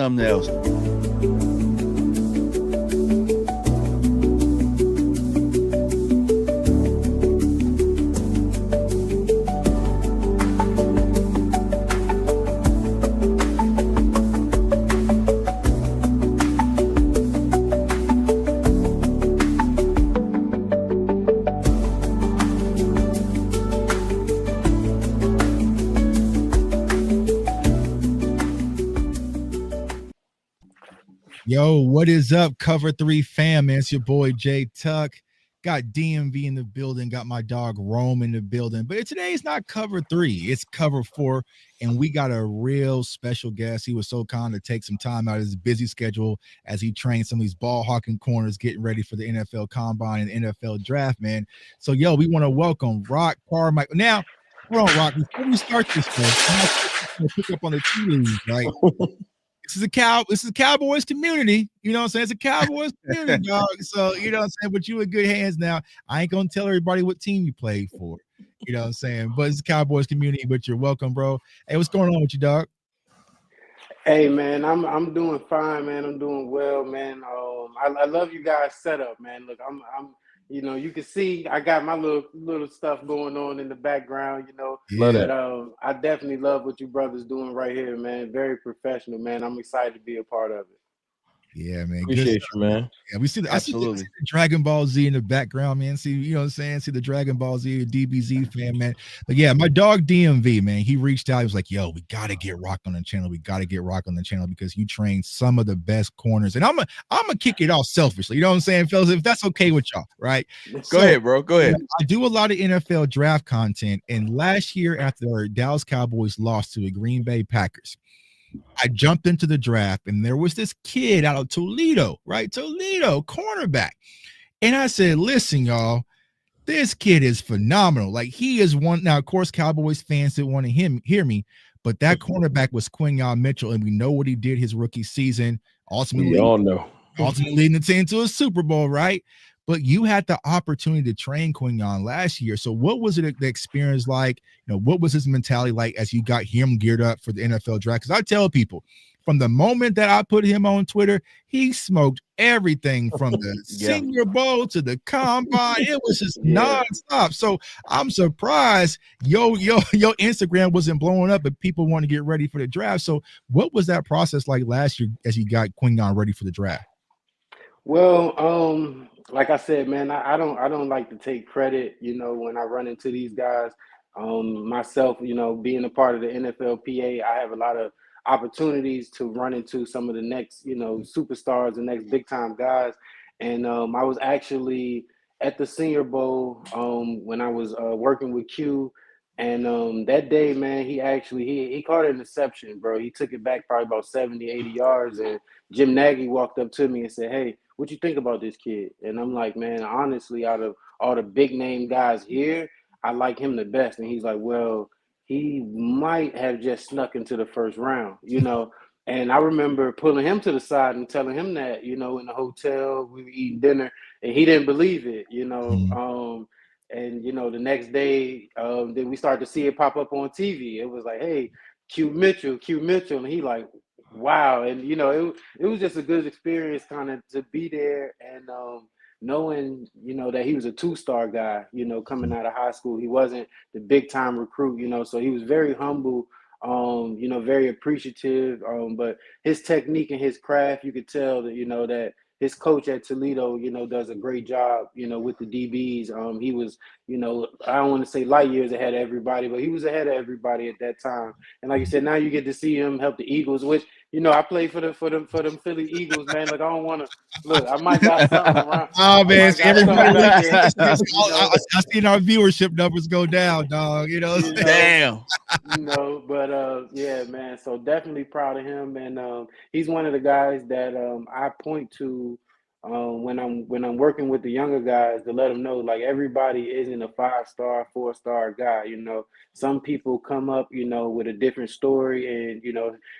thumbnails. Yo, what is up, Cover 3 fam? Man, it's your boy Jay Tuck. Got DMV in the building, got my dog Rome in the building. But today it's not Cover 3, it's Cover 4. And we got a real special guest. He was so kind to take some time out of his busy schedule as he trained some of these ball hawking corners, getting ready for the NFL Combine and NFL Draft, man. So, yo, we want to welcome Roc Carmichael. Now, hold on, Roc, before we start this, man, pick up on the tea leaves, right? This is a Cowboys community. You know what I'm saying? It's a Cowboys community, dog. So, you know what I'm saying? But you in good hands now. I ain't gonna tell everybody what team you played for. You know what I'm saying? But it's a Cowboys community, but you're welcome, bro. Hey, what's going on with you, dog? Hey man, I'm doing fine, man. I'm doing well, man. I love you guys' setup, man. Look, I'm you can see I got my little stuff going on in the background, Yeah. But I definitely love what you brothers doing right here, man. Very professional, man. I'm excited to be a part of it. Yeah, man. Appreciate you, man. Yeah, we see I see the Dragon Ball Z in the background, man. See, you know what I'm saying? See the Dragon Ball Z, DBZ fan, man. But yeah, my dog DMV, man, he reached out. He was like, yo, we gotta get Roc on the channel. We gotta get Roc on the channel because you train some of the best corners. And I'm gonna kick it off selfishly. You know what I'm saying, fellas? If that's okay with y'all, right? Go ahead, bro. Go ahead. I do a lot of NFL draft content, and last year after the Dallas Cowboys lost to the Green Bay Packers, I jumped into the draft, and there was this kid out of Toledo, right? Toledo, cornerback. And I said, listen, y'all, this kid is phenomenal. Like, he is one. Now, of course, Cowboys fans didn't want to hear me, but that cornerback was Quinyon Mitchell, and we know what he did his rookie season. We all know. Ultimately leading the team to a Super Bowl, right? But you had the opportunity to train Quinyon last year. So what was it the experience like? You know, what was his mentality like as you got him geared up for the NFL draft? Because I tell people, from the moment that I put him on Twitter, he smoked everything from the Senior Bowl to the Combine. It was just nonstop. So I'm surprised your Instagram wasn't blowing up, but people want to get ready for the draft. So what was that process like last year as you got Quinyon ready for the draft? Well, like I said, man, I don't like to take credit, when I run into these guys. Myself, being a part of the NFLPA, I have a lot of opportunities to run into some of the next, superstars, the next big time guys. And I was actually at the Senior Bowl when I was working with Q. And that day, man, he caught an interception, bro. He took it back probably about 70, 80 yards. And Jim Nagy walked up to me and said, hey, what you think about this kid? And I'm like, man, honestly, out of all the big name guys here, I like him the best. And he's like, well, he might have just snuck into the first round, And I remember pulling him to the side and telling him that, in the hotel, we were eating dinner, and he didn't believe it, And the next day, then we started to see it pop up on TV. It was like, hey, Q Mitchell, and he like, wow. And it was just a good experience kind of to be there and knowing that he was a two-star guy, coming out of high school. He wasn't the big time recruit, so he was very humble, very appreciative, but his technique and his craft, you could tell that that his coach at Toledo, does a great job, with the DBs. He was, I don't want to say light years ahead of everybody, but he was ahead of everybody at that time. And like you said, now you get to see him help the Eagles, which, I play for them Philly Eagles, man. Like, I don't want to look. I might got something around. Oh man, everybody. I seen our viewership numbers go down, dog. Damn. But yeah, man. So definitely proud of him, and he's one of the guys that I point to when I'm working with the younger guys to let them know, like, everybody isn't a 5-star, 4-star guy. Some people come up, with a different story, and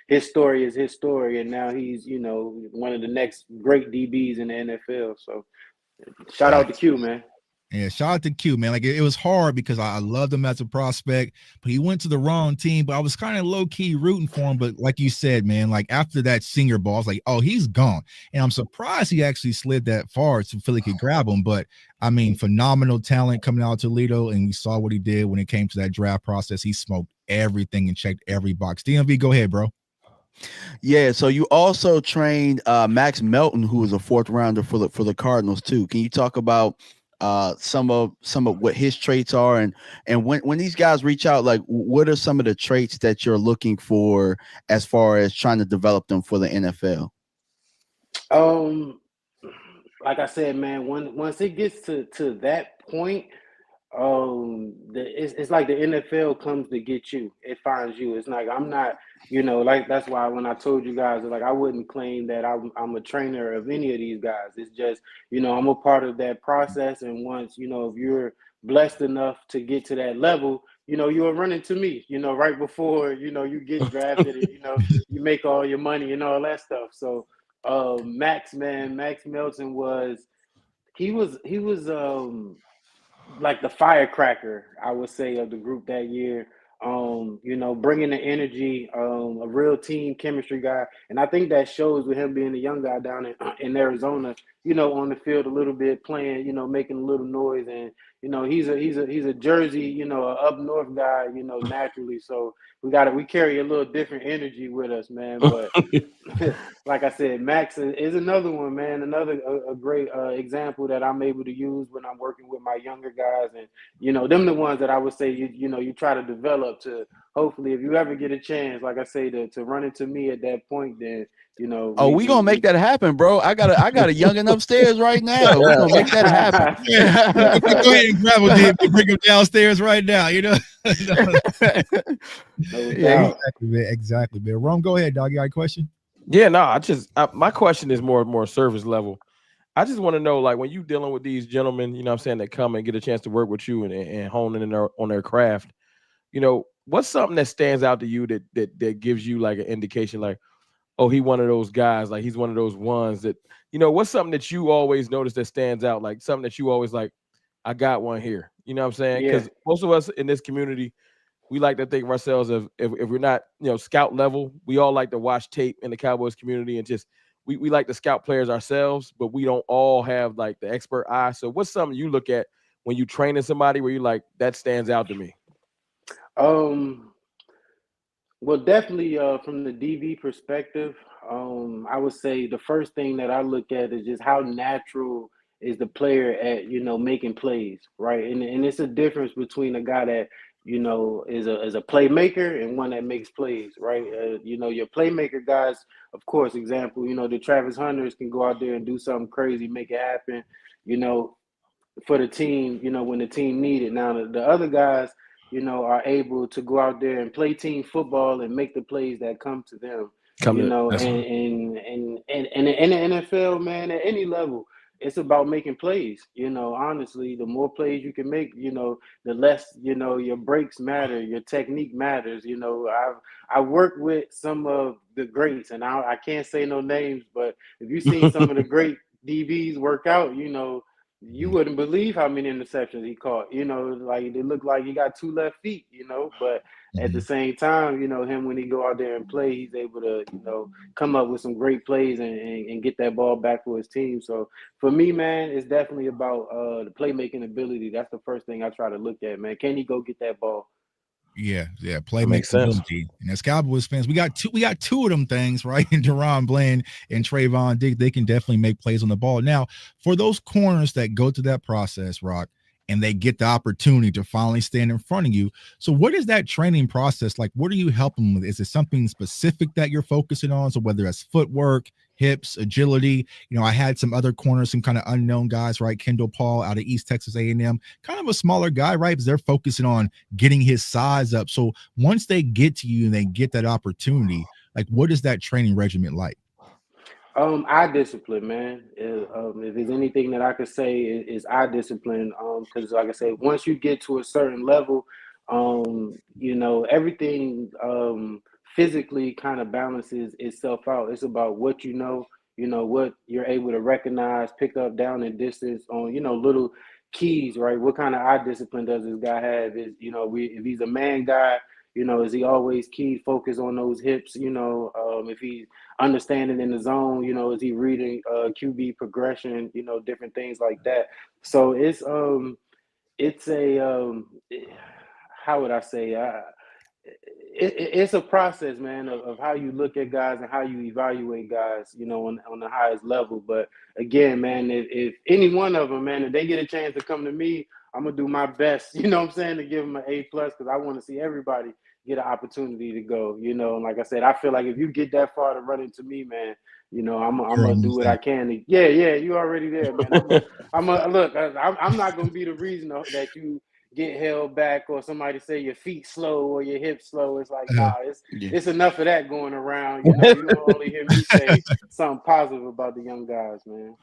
his story is his story, and now he's one of the next great DBs in the NFL. So shout out to Q, man. Yeah, shout out to Q, man. Like it was hard because I loved him as a prospect, but he went to the wrong team. But I was kind of low key rooting for him. But like you said, man, like after that senior ball, I was like, oh, he's gone. And I'm surprised he actually slid that far so Philly could grab him. But I mean, phenomenal talent coming out of Toledo, and we saw what he did when it came to that draft process. He smoked everything and checked every box. DMV, go ahead, bro. Yeah, so you also trained Max Melton, who was a fourth rounder for the Cardinals too. Can you talk about some of what his traits are, and when these guys reach out, like what are some of the traits that you're looking for as far as trying to develop them for the NFL? Like I said, man, once it gets to that point, it's like the NFL comes to get you. It finds you. It's like I'm not, like that's why when I told you guys, like I wouldn't claim that I'm a trainer of any of these guys. It's just, I'm a part of that process. And once, if you're blessed enough to get to that level, you're running to me, right before, you get drafted and, you make all your money and all that stuff. So Max Melton he was like the firecracker, I would say, of the group that year. Bringing the energy, a real team chemistry guy, and I think that shows with him being a young guy down in Arizona. On the field a little bit, playing, making a little noise, and he's a Jersey, a up north guy, naturally. So we carry a little different energy with us, man. But like I said, Max is another one, man. Another a great example that I'm able to use when I'm working with my younger guys, and them the ones that I would say you try to develop to. Hopefully, if you ever get a chance, like I say, to run into me at that point, then Oh, we gonna make that happen, bro. I got a youngin' upstairs right now. We're gonna make that happen. Go ahead and grab him, bring him downstairs right now. No Yeah, exactly, man. Rome, go ahead, dog. You got a question? Yeah, no, my question is more surface level. I just want to know, like, when you dealing with these gentlemen, what I'm saying, that come and get a chance to work with you and hone in on their craft, what's something that stands out to you that gives you like an indication, like, oh, he one of those guys, like he's one of those ones that, what's something that you always notice that stands out, like something that you always like, I got one here. You know what I'm saying? Because most of us in this community, we like to think of ourselves as if we're not, scout level, we all like to watch tape in the Cowboys community and just we like to scout players ourselves, but we don't all have like the expert eye. So what's something you look at when you training somebody where you like, that stands out to me? Well, definitely from the DB perspective, I would say the first thing that I look at is just how natural is the player at making plays, right? And it's a difference between a guy that is a playmaker and one that makes plays, right? Your playmaker guys, of course, example, the Travis Hunters can go out there and do something crazy, make it happen, for the team, when the team need it. Now the other guys, are able to go out there and play team football and make the plays that come to them. And in the NFL, man, at any level, it's about making plays. Honestly, the more plays you can make, the less, your breaks matter, your technique matters. I worked with some of the greats, and I can't say no names, but if you've seen some of the great DBs work out, you wouldn't believe how many interceptions he caught. Like it looked like he got two left feet, but at the same time, him when he go out there and play, he's able to, come up with some great plays and get that ball back for his team. So for me, man, it's definitely about the playmaking ability. That's the first thing I try to look at, man. Can he go get that ball? Yeah, playmaking ability. And as Cowboys fans, we got two of them things, right? And Deron Bland and Trayvon Diggs, they can definitely make plays on the ball. Now, for those corners that go through that process, Roc, and they get the opportunity to finally stand in front of you. So what is that training process like? What are you helping with? Is it something specific that you're focusing on? So whether it's footwork, hips, agility, I had some other corners, some kind of unknown guys, right? Kendall Paul out of East Texas A&M, kind of a smaller guy, right? Because they're focusing on getting his size up. So once they get to you and they get that opportunity, like what is that training regimen like? Eye discipline, man. If there's anything that I could say is eye discipline. Because like I say, once you get to a certain level, everything physically kind of balances itself out. It's about what what you're able to recognize, pick up down and distance on, little keys, right? What kind of eye discipline does this guy have? Is, if he's a man guy, is he always key focus on those hips? If he's understanding in the zone, is he reading QB progression? Different things like that. So it's a how would I say? It's a process, man, of how you look at guys and how you evaluate guys, on the highest level. But again, man, if any one of them, man, if they get a chance to come to me, I'm gonna do my best, you know what I'm saying, to give them an A+ because I want to see everybody get an opportunity to go, And like I said, I feel like if you get that far to run into me, man, I'm gonna do what I can. Yeah, you already there, man. I'm a look. I'm not gonna be the reason that you get held back or somebody say your feet slow or your hips slow. It's like, nah, it's enough of that going around. You don't only hear me say something positive about the young guys, man.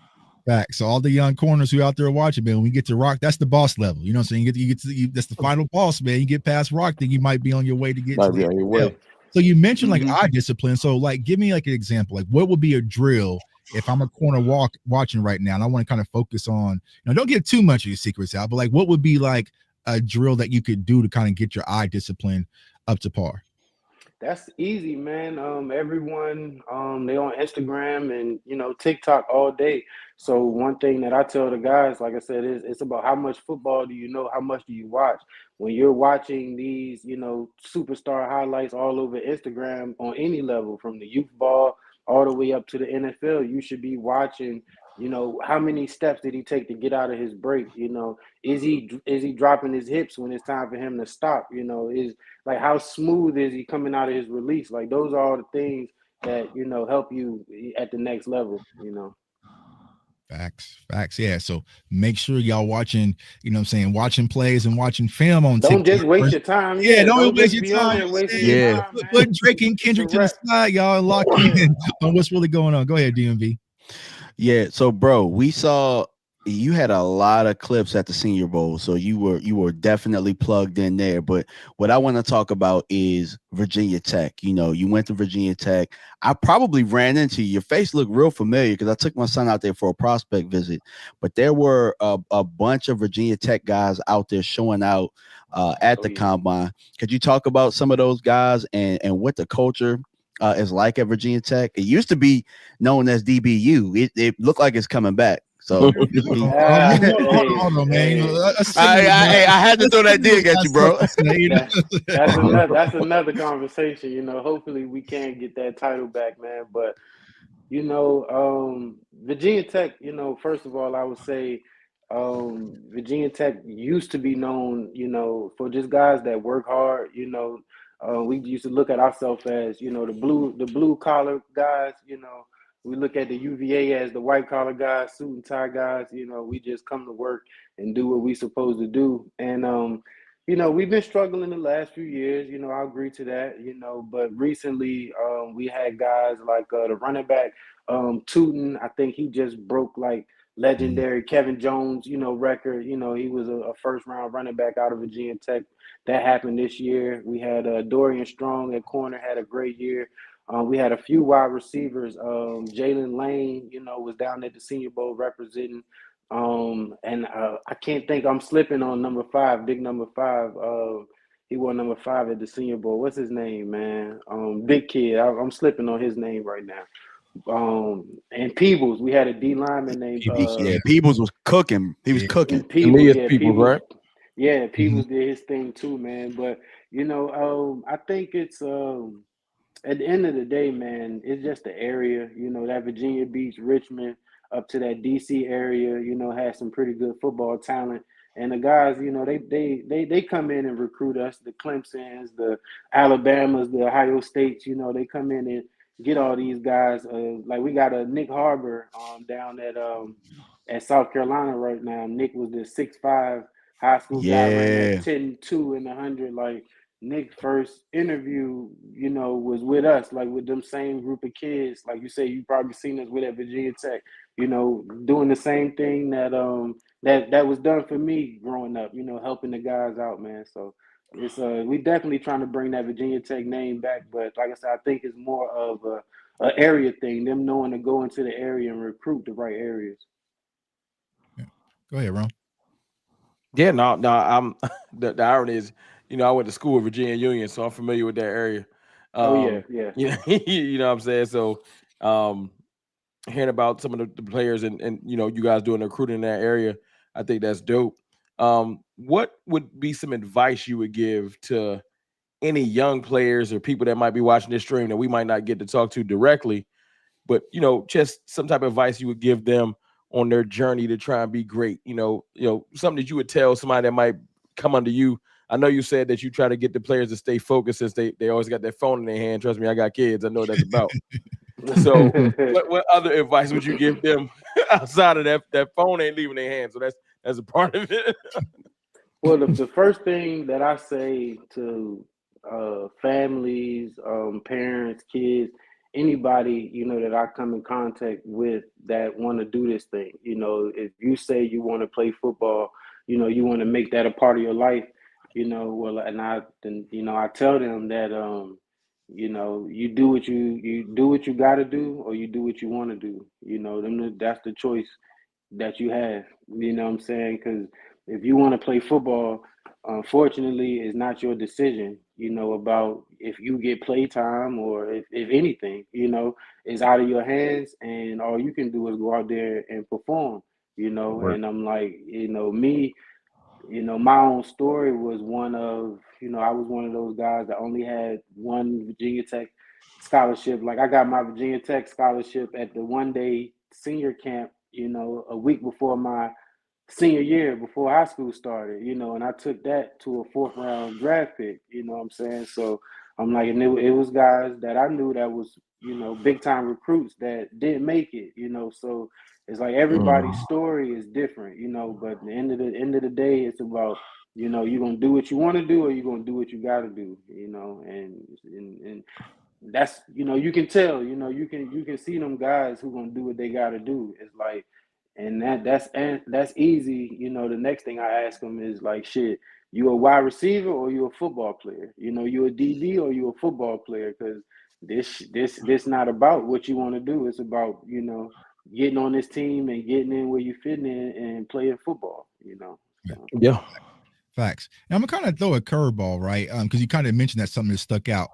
Back. So all the young corners who out there watching, man, when we get to Roc, that's the boss level. You know what I'm saying? You get to that's the final boss, man. You get past Roc, then you might be on your way to get to the NFL. So you mentioned like eye discipline. So like, give me like an example. Like, what would be a drill if I'm a corner watching right now and I want to kind of focus on, don't get too much of your secrets out, but like, what would be like a drill that you could do to kind of get your eye discipline up to par? That's easy, man. Everyone, they on Instagram and TikTok all day. So one thing that I tell the guys, like I said, is it's about how much football do you know, how much do you watch. When you're watching these, superstar highlights all over Instagram on any level, from the youth ball all the way up to the NFL, you should be watching. How many steps did he take to get out of his break? Is he dropping his hips when it's time for him to stop? Is like how smooth is he coming out of his release? Like those are all the things that help you at the next level. Facts. Yeah. So make sure y'all watching, watching plays and watching film on TikTok. Don't just waste your time. Yeah, don't waste your time. Put Drake and Kendrick to the side, y'all, and lock in on what's really going on. Go ahead, DMV. Yeah. So, bro, we saw you had a lot of clips at the Senior Bowl, so you were definitely plugged in there. But what I want to talk about is Virginia Tech. You went to Virginia Tech. I probably ran into you. Your face looked real familiar because I took my son out there for a prospect visit. But there were a bunch of Virginia Tech guys out there showing out at the combine. Could you talk about some of those guys and what the culture is like at Virginia Tech? It used to be known as DBU. It looked like it's coming back. So hold on, man. I had to throw that dig at you, bro. That's another conversation. Hopefully we can get that title back, man. But Virginia Tech. First of all, I would say Virginia Tech used to be known, for just guys that work hard. We used to look at ourselves as, the blue collar guys. We look at the UVA as the white collar guys, suit and tie guys. We just come to work and do what we supposed to do. And we've been struggling the last few years. I agree to that. But recently we had guys like the running back Tootin. I think he just broke like legendary Kevin Jones, record. He was a first round running back out of Virginia Tech. That happened this year. We had Dorian Strong at corner, had a great year. We had a few wide receivers. Jalen Lane, was down at the Senior Bowl representing. And I can't think, I'm slipping on number 5, big number 5. He wore number 5 at the Senior Bowl. What's his name, man? Big kid. I'm slipping on his name right now. And Peebles, we had a D lineman named Peebles was cooking. He was cooking. Peebles, right? Yeah, Peebles did his thing too, man. But I think it's at the end of the day, man, it's just the area. That Virginia Beach, Richmond, up to that DC area, has some pretty good football talent. And the guys, they come in and recruit us. The Clemsons, the Alabamas, the Ohio States, they come in and get all these guys. Like we got a Nick Harbor down at South Carolina right now. Nick was the 6'5" high school guy, ran at 10-2 in the 100. Like Nick's first interview, was with us, like with them same group of kids. Like you say, you probably seen us with at Virginia Tech, doing the same thing that that was done for me growing up, helping the guys out, man. So it's we definitely trying to bring that Virginia Tech name back. But like I said, I think it's more of a area thing, them knowing to go into the area and recruit the right areas. Go ahead, Ron. Yeah, no, I'm the irony is, I went to school at Virginia Union, so I'm familiar with that area. Oh yeah, Um, yeah. you know what I'm saying? So, um, hearing about some of the players and you guys doing the recruiting in that area, I think that's dope. What would be some advice you would give to any young players or people that might be watching this stream that we might not get to talk to directly, but just some type of advice you would give them on their journey to try and be great? Something that you would tell somebody that might come under you. I know you said that you try to get the players to stay focused since they always got their phone in their hand. Trust me, I got kids. I know what that's about. So what other advice would you give them outside of that phone ain't leaving their hand? So that's a part of it. Well, the first thing that I say to families, parents, kids, anybody, that I come in contact with that want to do this thing, if you say you want to play football, you want to make that a part of your life, well, and I tell them that, you do what you got to do, or you do what you want to do. That's the choice that you have. You know what I'm saying? Because if you want to play football, unfortunately, it's not your decision, about if you get play time or if anything, is out of your hands, and all you can do is go out there and perform, Work. and I'm like, me, my own story was one of, I was one of those guys that only had one Virginia Tech scholarship. Like I got my Virginia Tech scholarship at the 1 day senior camp, a week before my senior year, before high school started, and I took that to a fourth round draft pick, what I'm saying? So I'm like, and it was guys that I knew that was, big time recruits that didn't make it, so it's like everybody's Mm. story is different, but at the end of the day, it's about, you're gonna do what you want to do, or you're gonna do what you gotta do, and that's, you can tell, you can see them guys who gonna do what they gotta do. It's like, and that's easy. The next thing I ask them is like, shit, you a wide receiver or you a football player? You a DB or you a football player? Because this not about what you want to do. It's about, getting on this team and getting in where you fit in and playing football. Yeah, So. Yeah. facts. And I'm gonna kind of throw a curveball, right? Because you kind of mentioned that something that stuck out.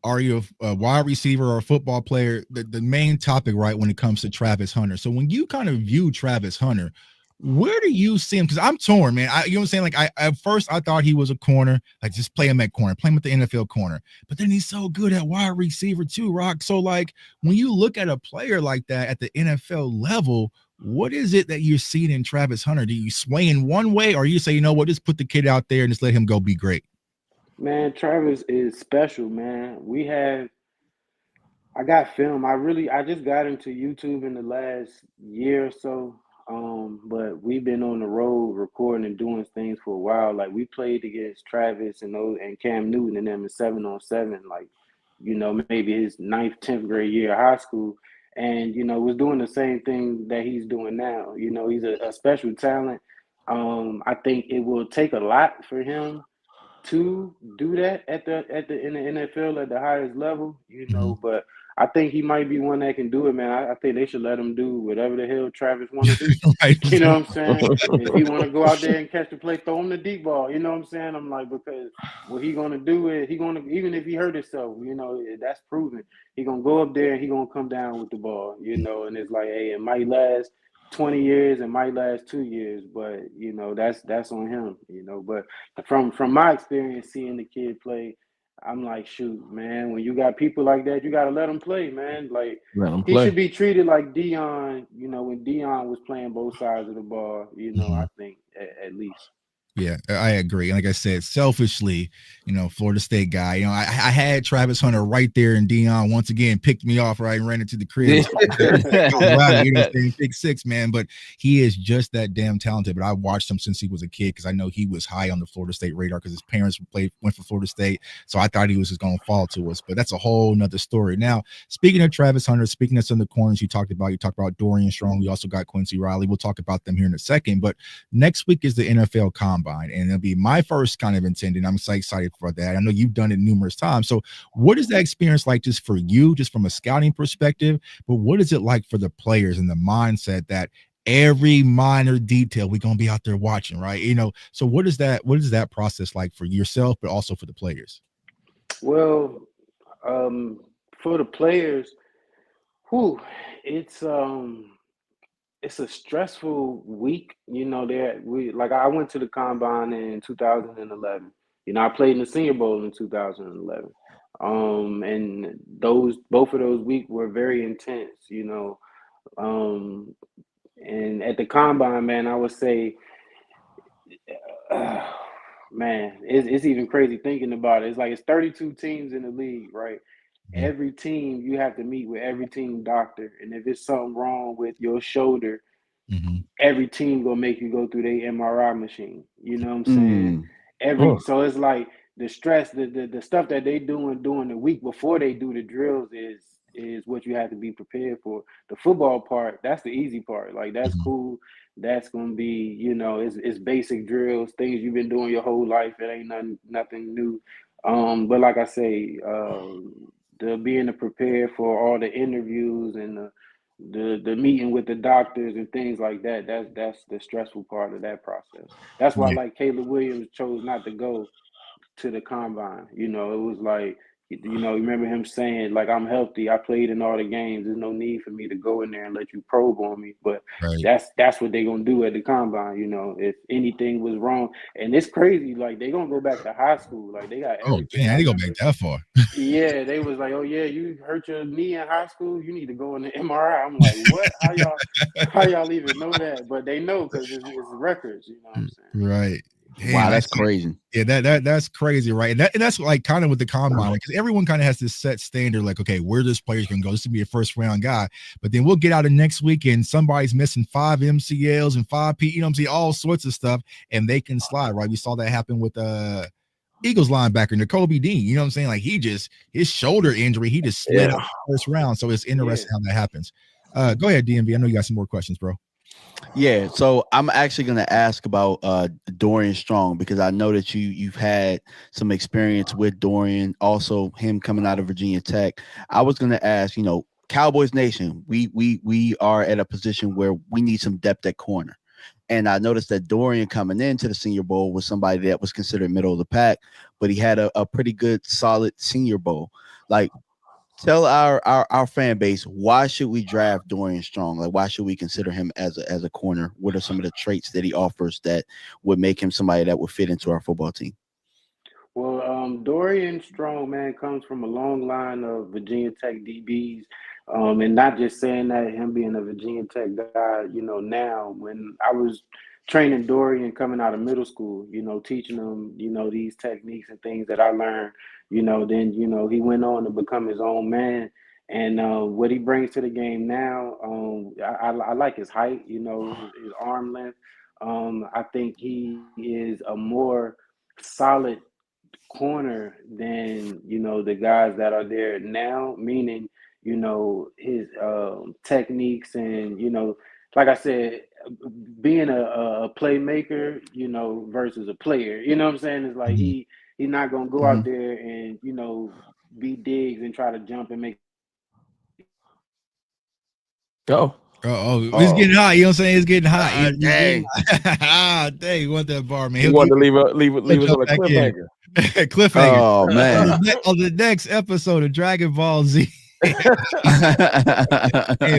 Are you a wide receiver or a football player? The main topic, right, when it comes to Travis Hunter. So when you kind of view Travis Hunter, where do you see him? Because I'm torn, man. You know what I'm saying? Like, at first I thought he was a corner, like just play him at corner, play him at the NFL corner. But then he's so good at wide receiver too, Rock. So like when you look at a player like that at the NFL level, what is it that you're seeing in Travis Hunter? Do you sway in one way, or you say, you know what, just put the kid out there and just let him go be great? Man, Travis is special, man. I got film. I just got into YouTube in the last year or so. But we've been on the road recording and doing things for a while. Like we played against Travis and Cam Newton and them in 7-on-7, like, maybe his ninth, 10th grade year of high school. And, was doing the same thing that he's doing now. He's a special talent. I think it will take a lot for him to do that in the NFL at the highest level, Mhm. but I think he might be one that can do it, man. I think they should let him do whatever the hell Travis want to do. Right. You know what I'm saying? If he want to go out there and catch the play, throw him the deep ball. You know what I'm saying? I'm like, because what he gonna do is he gonna, even if he hurt himself, that's proven. He gonna go up there and he gonna come down with the ball. And it's like, hey, it might last 20 years, it might last 2 years, but that's on him. But from my experience seeing the kid play, I'm like, shoot, man, when you got people like that, you got to let them play, man. Like, Let them he play. should be treated like Dion, when Dion was playing both sides of the ball, I Mhm. think at least. Yeah, I agree. And like I said, selfishly, Florida State guy, I had Travis Hunter right there, and Dion once again picked me off, right, and ran into the crib. Colorado, pick six, man. But he is just that damn talented. But I watched him since he was a kid because I know he was high on the Florida State radar because his parents went for Florida State. So I thought he was just going to fall to us. But that's a whole nother story. Now, speaking of Travis Hunter, speaking of some of the corners you talked about Dorian Strong. We also got Quincy Riley. We'll talk about them here in a second. But next week is the NFL Combine, and it'll be my first kind of attending. I'm so excited for that. I know you've done it numerous times. So what is that experience like just for you, just from a scouting perspective? But what is it like for the players and the mindset that every minor detail. We're gonna be out there watching, right? So what is that process like for yourself, but also for the players? Well, for the players, whew, it's it's a stressful week. That we like. I went to the combine in 2011. I played in the Senior Bowl in 2011. And both of those weeks were very intense. Um, and at the combine, man, I would say, man, it's even crazy thinking about it. It's like it's 32 teams in the league, right? Mhm. Every team you have to meet with every team doctor, and if it's something wrong with your shoulder, Mhm. every team gonna make you go through their MRI machine. You know what I'm saying? Mm. So it's like the stress, the stuff that they doing during the week before they do the drills is what you have to be prepared for. The football part, that's the easy part. Like that's Mhm. cool. That's gonna be, it's basic drills, things you've been doing your whole life. It ain't nothing new. But like I say, the being prepared for all the interviews and the meeting with the doctors and things like that, that's the stressful part of that process. That's why Yeah. like Caleb Williams chose not to go to the combine. It was like, remember him saying, like, I'm healthy, I played in all the games, there's no need for me to go in there and let you probe on me. But Right. that's what they're gonna do at the combine. If anything was wrong. And it's crazy, like they're gonna go back to high school, like they got Oh, everything. dang, I I didn't go back remember, that far. yeah, they was like, "Oh yeah, you hurt your knee in high school. You need to go in the MRI." I'm like, "What? How y'all even know that?" But they know because it's records. You know what I'm saying? Right. Damn, Wow, I that's see. crazy. Yeah, that's crazy, right? And that's like kind of with the combine, because everyone kind of has this set standard, like, okay, where this player's gonna go. This will be a first round guy, but then we'll get out of next week and somebody's missing 5 MCLs and 5 P, what I'm saying, all sorts of stuff, and they can slide, right? We saw that happen with Eagles linebacker N'Kobe Dean. You know what I'm saying? Like his shoulder injury, he just slid out Yeah. the first round. So it's Yeah. interesting how that happens. Go ahead, DMV. I know you got some more questions, bro. Yeah, so I'm actually going to ask about Dorian Strong, because I know that you've had some experience with Dorian, also him coming out of Virginia Tech. I was going to ask, Cowboys Nation, we are at a position where we need some depth at corner. And I noticed that Dorian coming into the Senior Bowl was somebody that was considered middle of the pack, but he had a pretty good, solid Senior Bowl. Like, tell our fan base, why should we draft Dorian Strong? Like, why should we consider him as a corner? What are some of the traits that he offers that would make him somebody that would fit into our football team? Well, Dorian Strong, man, comes from a long line of Virginia Tech DBs. And not just saying that, him being a Virginia Tech guy, now when I was training Dorian coming out of middle school, teaching him, these techniques and things that I learned, then, he went on to become his own man. And what he brings to the game now, I like his height, his arm length. I think he is a more solid corner than the guys that are there now, meaning his techniques and like I said, being a playmaker, versus a player, what I'm saying, is like Mhm. he's not gonna go Hmm. out there and be Diggs and try to jump and make. Go. It's Oh, getting hot. You know what I'm saying? It's getting hot. It's getting dang. hot. Dang, you want that bar, man? He He'll wanted to leave us jump on a back in. cliffhanger. Cliffhanger. Oh On man. the next episode of Dragon Ball Z. Hey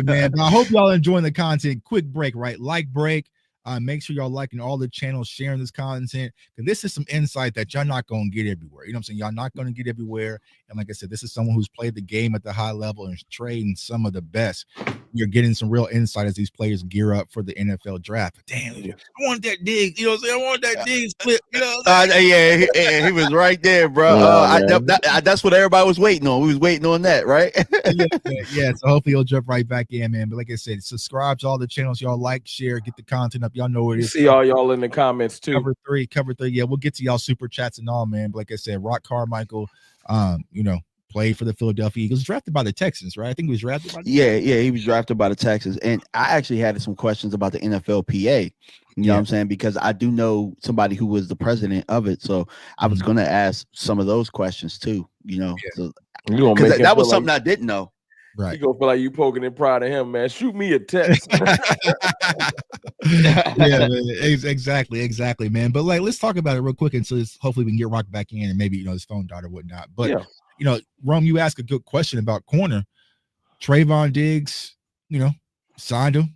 man, but I hope y'all enjoying the content. Quick break, right? Like break. Make sure y'all liking all the channels, sharing this content, because this is some insight that y'all not gonna get everywhere. You know what I'm saying? Y'all not gonna get everywhere. And like I said, this is someone who's played the game at the high level and is trading some of the best. You're getting some real insight as these players gear up for the NFL draft. But damn, Yeah. I want that dig. You know what I'm saying? I want that dig clip. You know what I'm saying? Yeah, he was right there, bro. Nah, man. That's what everybody was waiting on. We was waiting on that, right? Yeah. So hopefully you'll jump right back in, man. But like I said, subscribe to all the channels. Y'all like, share, get the content up. Y'all know what it We is. see all y'all in the comments too. Cover three. Yeah, we'll get to y'all super chats and all, man. But like I said, Roc Carmichael, played for the Philadelphia Eagles, drafted by the Texans, right? I think he was drafted by the Yeah, he was drafted by the Texans. And I actually had some questions about the NFLPA. You know what I'm saying? Because I do know somebody who was the president of it. So I was Mhm. going to ask some of those questions too, Yeah. so, You gonna because make him that feel was something I didn't know. He gonna feel like you poking and proud of him, man. Shoot me a text. Yeah, man. Exactly, man. But like, let's talk about it real quick, and so hopefully we can get Rock back in, and maybe his phone died or whatnot. But Rome, you asked a good question about corner. Trayvon Diggs, signed him.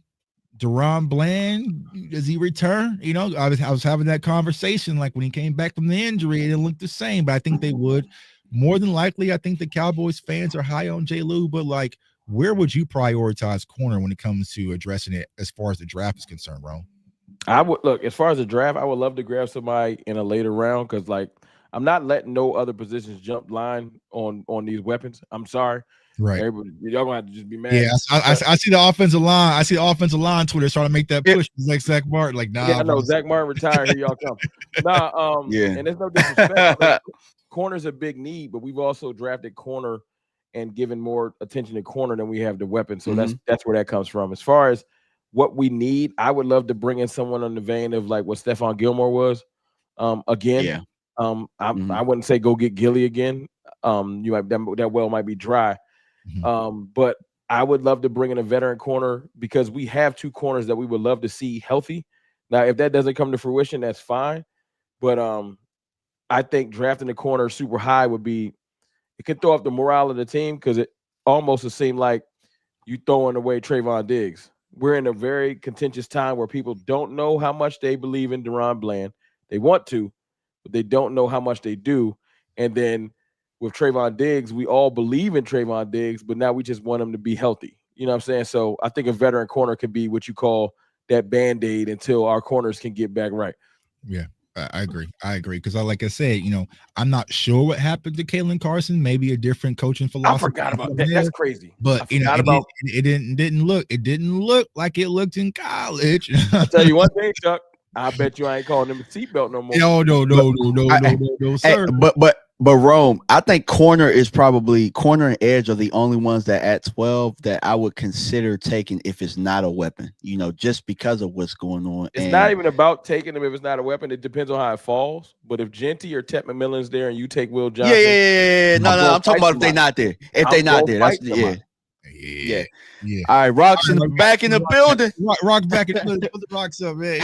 DaRon Bland, does he return? I was having that conversation, like when he came back from the injury, it didn't look the same, but I think they would. More than likely, I think the Cowboys fans are high on J. Lou, but like, where would you prioritize corner when it comes to addressing it as far as the draft is concerned, Ron? I would look, as far as the draft, I would love to grab somebody in a later round because, like, I'm not letting no other positions jump line on these weapons. I'm sorry. Right. Y'all gonna have to just be mad. Yeah, I see the offensive line. I see the offensive line Twitter trying to make that push. It's like Zach Martin. Like, nah. Yeah, I know Zach Martin retired. Here y'all come. And there's no disrespect. Corner's a big need, but we've also drafted corner and given more attention to corner than we have to weapon. So that's where that comes from. As far as what we need, I would love to bring in someone on the vein of like what Stephon Gilmore was. Again, I wouldn't say go get Gilly again. You might that well might be dry. But I would love to bring in a veteran corner because we have two corners that we would love to see healthy. Now, if that doesn't come to fruition, that's fine. But I think drafting the corner super high it could throw off the morale of the team because it almost would seem like you throwing away Trayvon Diggs. We're in a very contentious time where people don't know how much they believe in DaRon Bland. They want to, but they don't know how much they do. And then with Trayvon Diggs, we all believe in Trayvon Diggs, but now we just want him to be healthy. You know what I'm saying? So I think a veteran corner could be what you call that Band-Aid until our corners can get back right. Yeah, I agree. Because like I said, I'm not sure what happened to Kalen Carson. Maybe a different coaching philosophy. I forgot about that. That's crazy. But it didn't look like it looked in college. I'll tell you one thing, Chuck. I bet you I ain't calling him a seatbelt no more. No, sir. But Rome, I think corner and edge are the only ones that at 12 that I would consider taking if it's not a weapon, just because of what's going on. It's not even about taking them if it's not a weapon. It depends on how it falls. But if Genty or Tet McMillan's there and you take Will Johnson. Yeah. No, I'm talking about if they're not there. If they're not there, that's Yeah. All right, Rock's back in the building. Rock back in the building. Put the rocks up, man.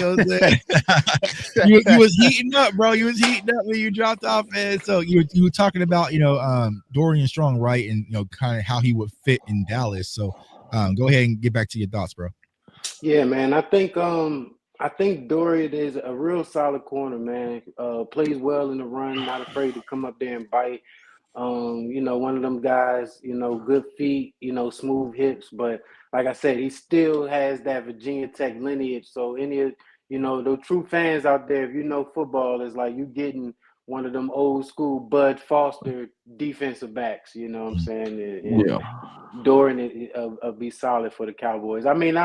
You was heating up, bro. You was heating up when you dropped off, man. So you were talking about Dorian Strong, right? And kind of how he would fit in Dallas. So go ahead and get back to your thoughts, bro. Yeah, man. I think Dorian is a real solid corner, man. Plays well in the run, not afraid to come up there and bite. One of them guys, good feet, smooth hips, but like I said, he still has that Virginia Tech lineage. So any of, the true fans out there, if you know football, is like you getting one of them old school Bud Foster defensive backs, you know what I'm saying? And Dorian be solid for the Cowboys. I mean,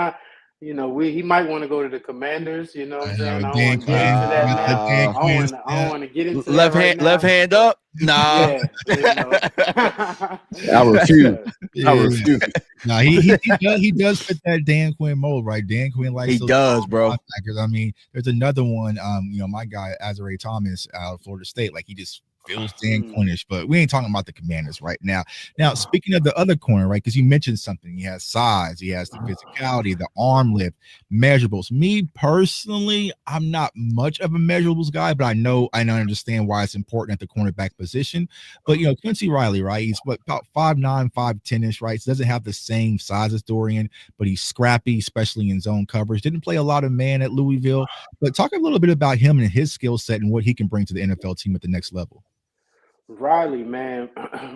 he might want to go to the Commanders, you know what I'm saying? I don't want to get into that now. I don't want to get into that right now. Left hand up? Nah. Yeah, I refuse. No, he does fit that Dan Quinn mold, right? Dan Quinn likes he does, bro. I mean, there's another one, my guy Azare Thomas out of Florida State, like he just feels Dan Quinnish, but we ain't talking about the Commanders right now. Now, speaking of the other corner, right? Because you mentioned something. He has size, he has the physicality, the arm lift, measurables. Me personally, I'm not much of a measurables guy, but I know I understand why it's important at the cornerback position. But Quincy Riley, right? He's about 5'9", 5'10" right? So doesn't have the same size as Dorian, but he's scrappy, especially in zone coverage. Didn't play a lot of man at Louisville, but talk a little bit about him and his skill set and what he can bring to the NFL team at the next level. Riley, man,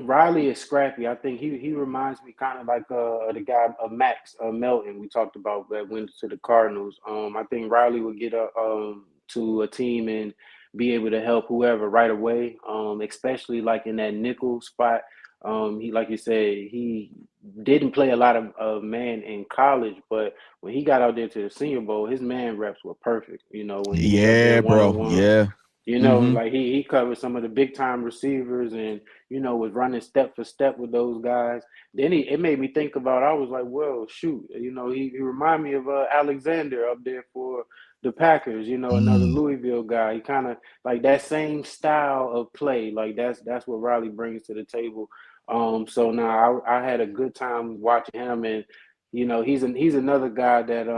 Riley is scrappy. I think he reminds me kind of like the guy Max Melton we talked about that went to the Cardinals. I think Riley would get to a team and be able to help whoever right away, especially like in that nickel spot. He, like you said, he didn't play a lot of man in college, but when he got out there to the Senior Bowl, his man reps were perfect. When he like he covered some of the big time receivers and, was running step for step with those guys. Then it made me think about, I was like, well, shoot, he reminded me of Alexander up there for the Packers, another Louisville guy. He kind of like that same style of play. Like that's what Riley brings to the table. So now I had a good time watching him, and he's another guy that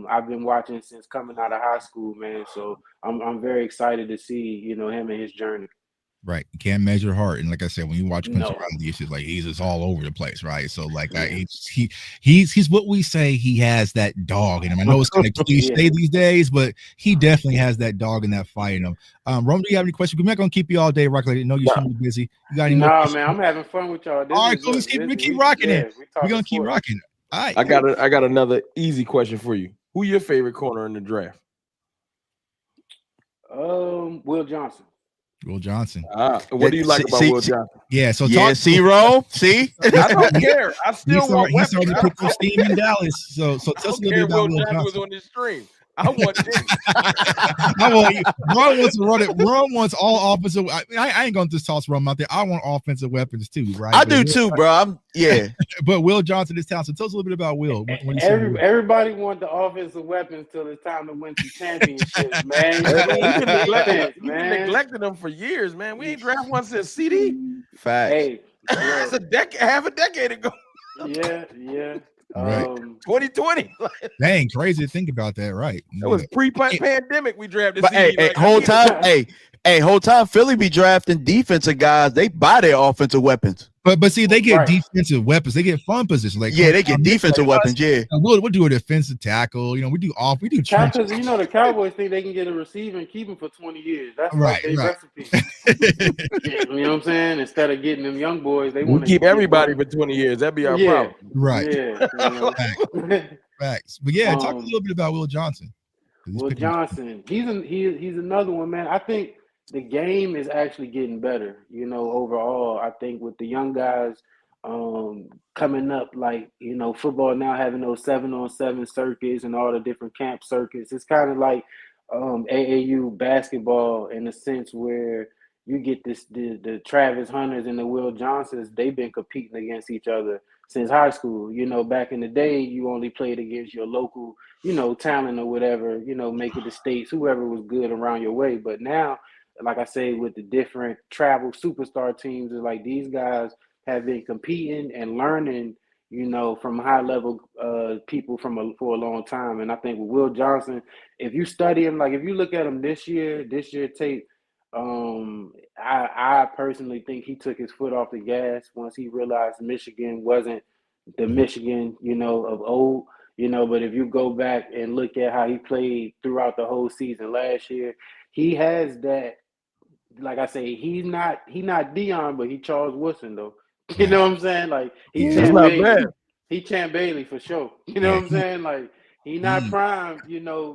I've been watching since coming out of high school, man. So I'm very excited to see him and his journey. Right, you can't measure heart, and like I said, when you watch Quincy No. Riley, it's just like he's just all over the place, right? So like, Yeah. he's what we say, he has that dog in him. I know it's kind of cliche Yeah. these days, but he definitely has that dog and that fight in him. Rome, do you have any questions? We're not gonna keep you all day, Rock. I know you're super busy. You got any more Nah, questions? man, I'm having fun with y'all. All right, cool. Let's keep rocking it. We're gonna keep rocking. All right, I got another easy question for you. Who your favorite corner in the draft? Will Johnson. Will Johnson. What do you like about Will Johnson? Yeah, so see, Ro, see, I don't care. I still want he started to pick up steam in Dallas. So tell us a little bit about Will Johnson. Was on this stream. I want this. Ron wants to run it. Ron wants all offensive. I ain't gonna just toss Ron out there. I want offensive weapons too, right? I do too, bro. But Will Johnson is talented. So tell us a little bit about Will. Everybody want the offensive weapons till it's time to win some championships, man. We've been neglecting them for years, man. We ain't draft one since CD. Facts. Hey, that's half a decade ago. Yeah. Right. 2020. Dang, crazy to think about that, right? It was pre-pandemic we drafted. But whole time Philly be drafting defensive guys. They buy their offensive weapons. But see, they get defensive weapons. They get fun positions. Like they get defensive weapons. Yeah, we'll do a defensive tackle. We do because the Cowboys think they can get a receiver and keep him for 20 years. That's right. Recipe. You know what I'm saying? Instead of getting them young boys, they want to keep everybody for 20 years. That'd be our problem. Right. Yeah. Facts. But yeah, talk a little bit about Will Johnson. Will Johnson, he's another one, man. I think the game is actually getting better, overall. I think with the young guys coming up, like, football now having those 7-on-7 circuits and all the different camp circuits, it's kind of like AAU basketball in a sense where you get the Travis Hunters and the Will Johnsons. They've been competing against each other since high school. Back in the day, you only played against your local, talent or whatever, make it the states, whoever was good around your way. But now, like I say, with the different travel superstar teams, it's like these guys have been competing and learning, from high level people for a long time. And I think with Will Johnson, if you study him, like if you look at him this year tape, I personally think he took his foot off the gas once he realized Michigan wasn't the Michigan, of old. But if you go back and look at how he played throughout the whole season last year, he has that. Like I say, he's not Dion, but he Charles Woodson though. You know what I'm saying? Like he Champ Bailey for sure. You know what I'm saying? Like he not prime,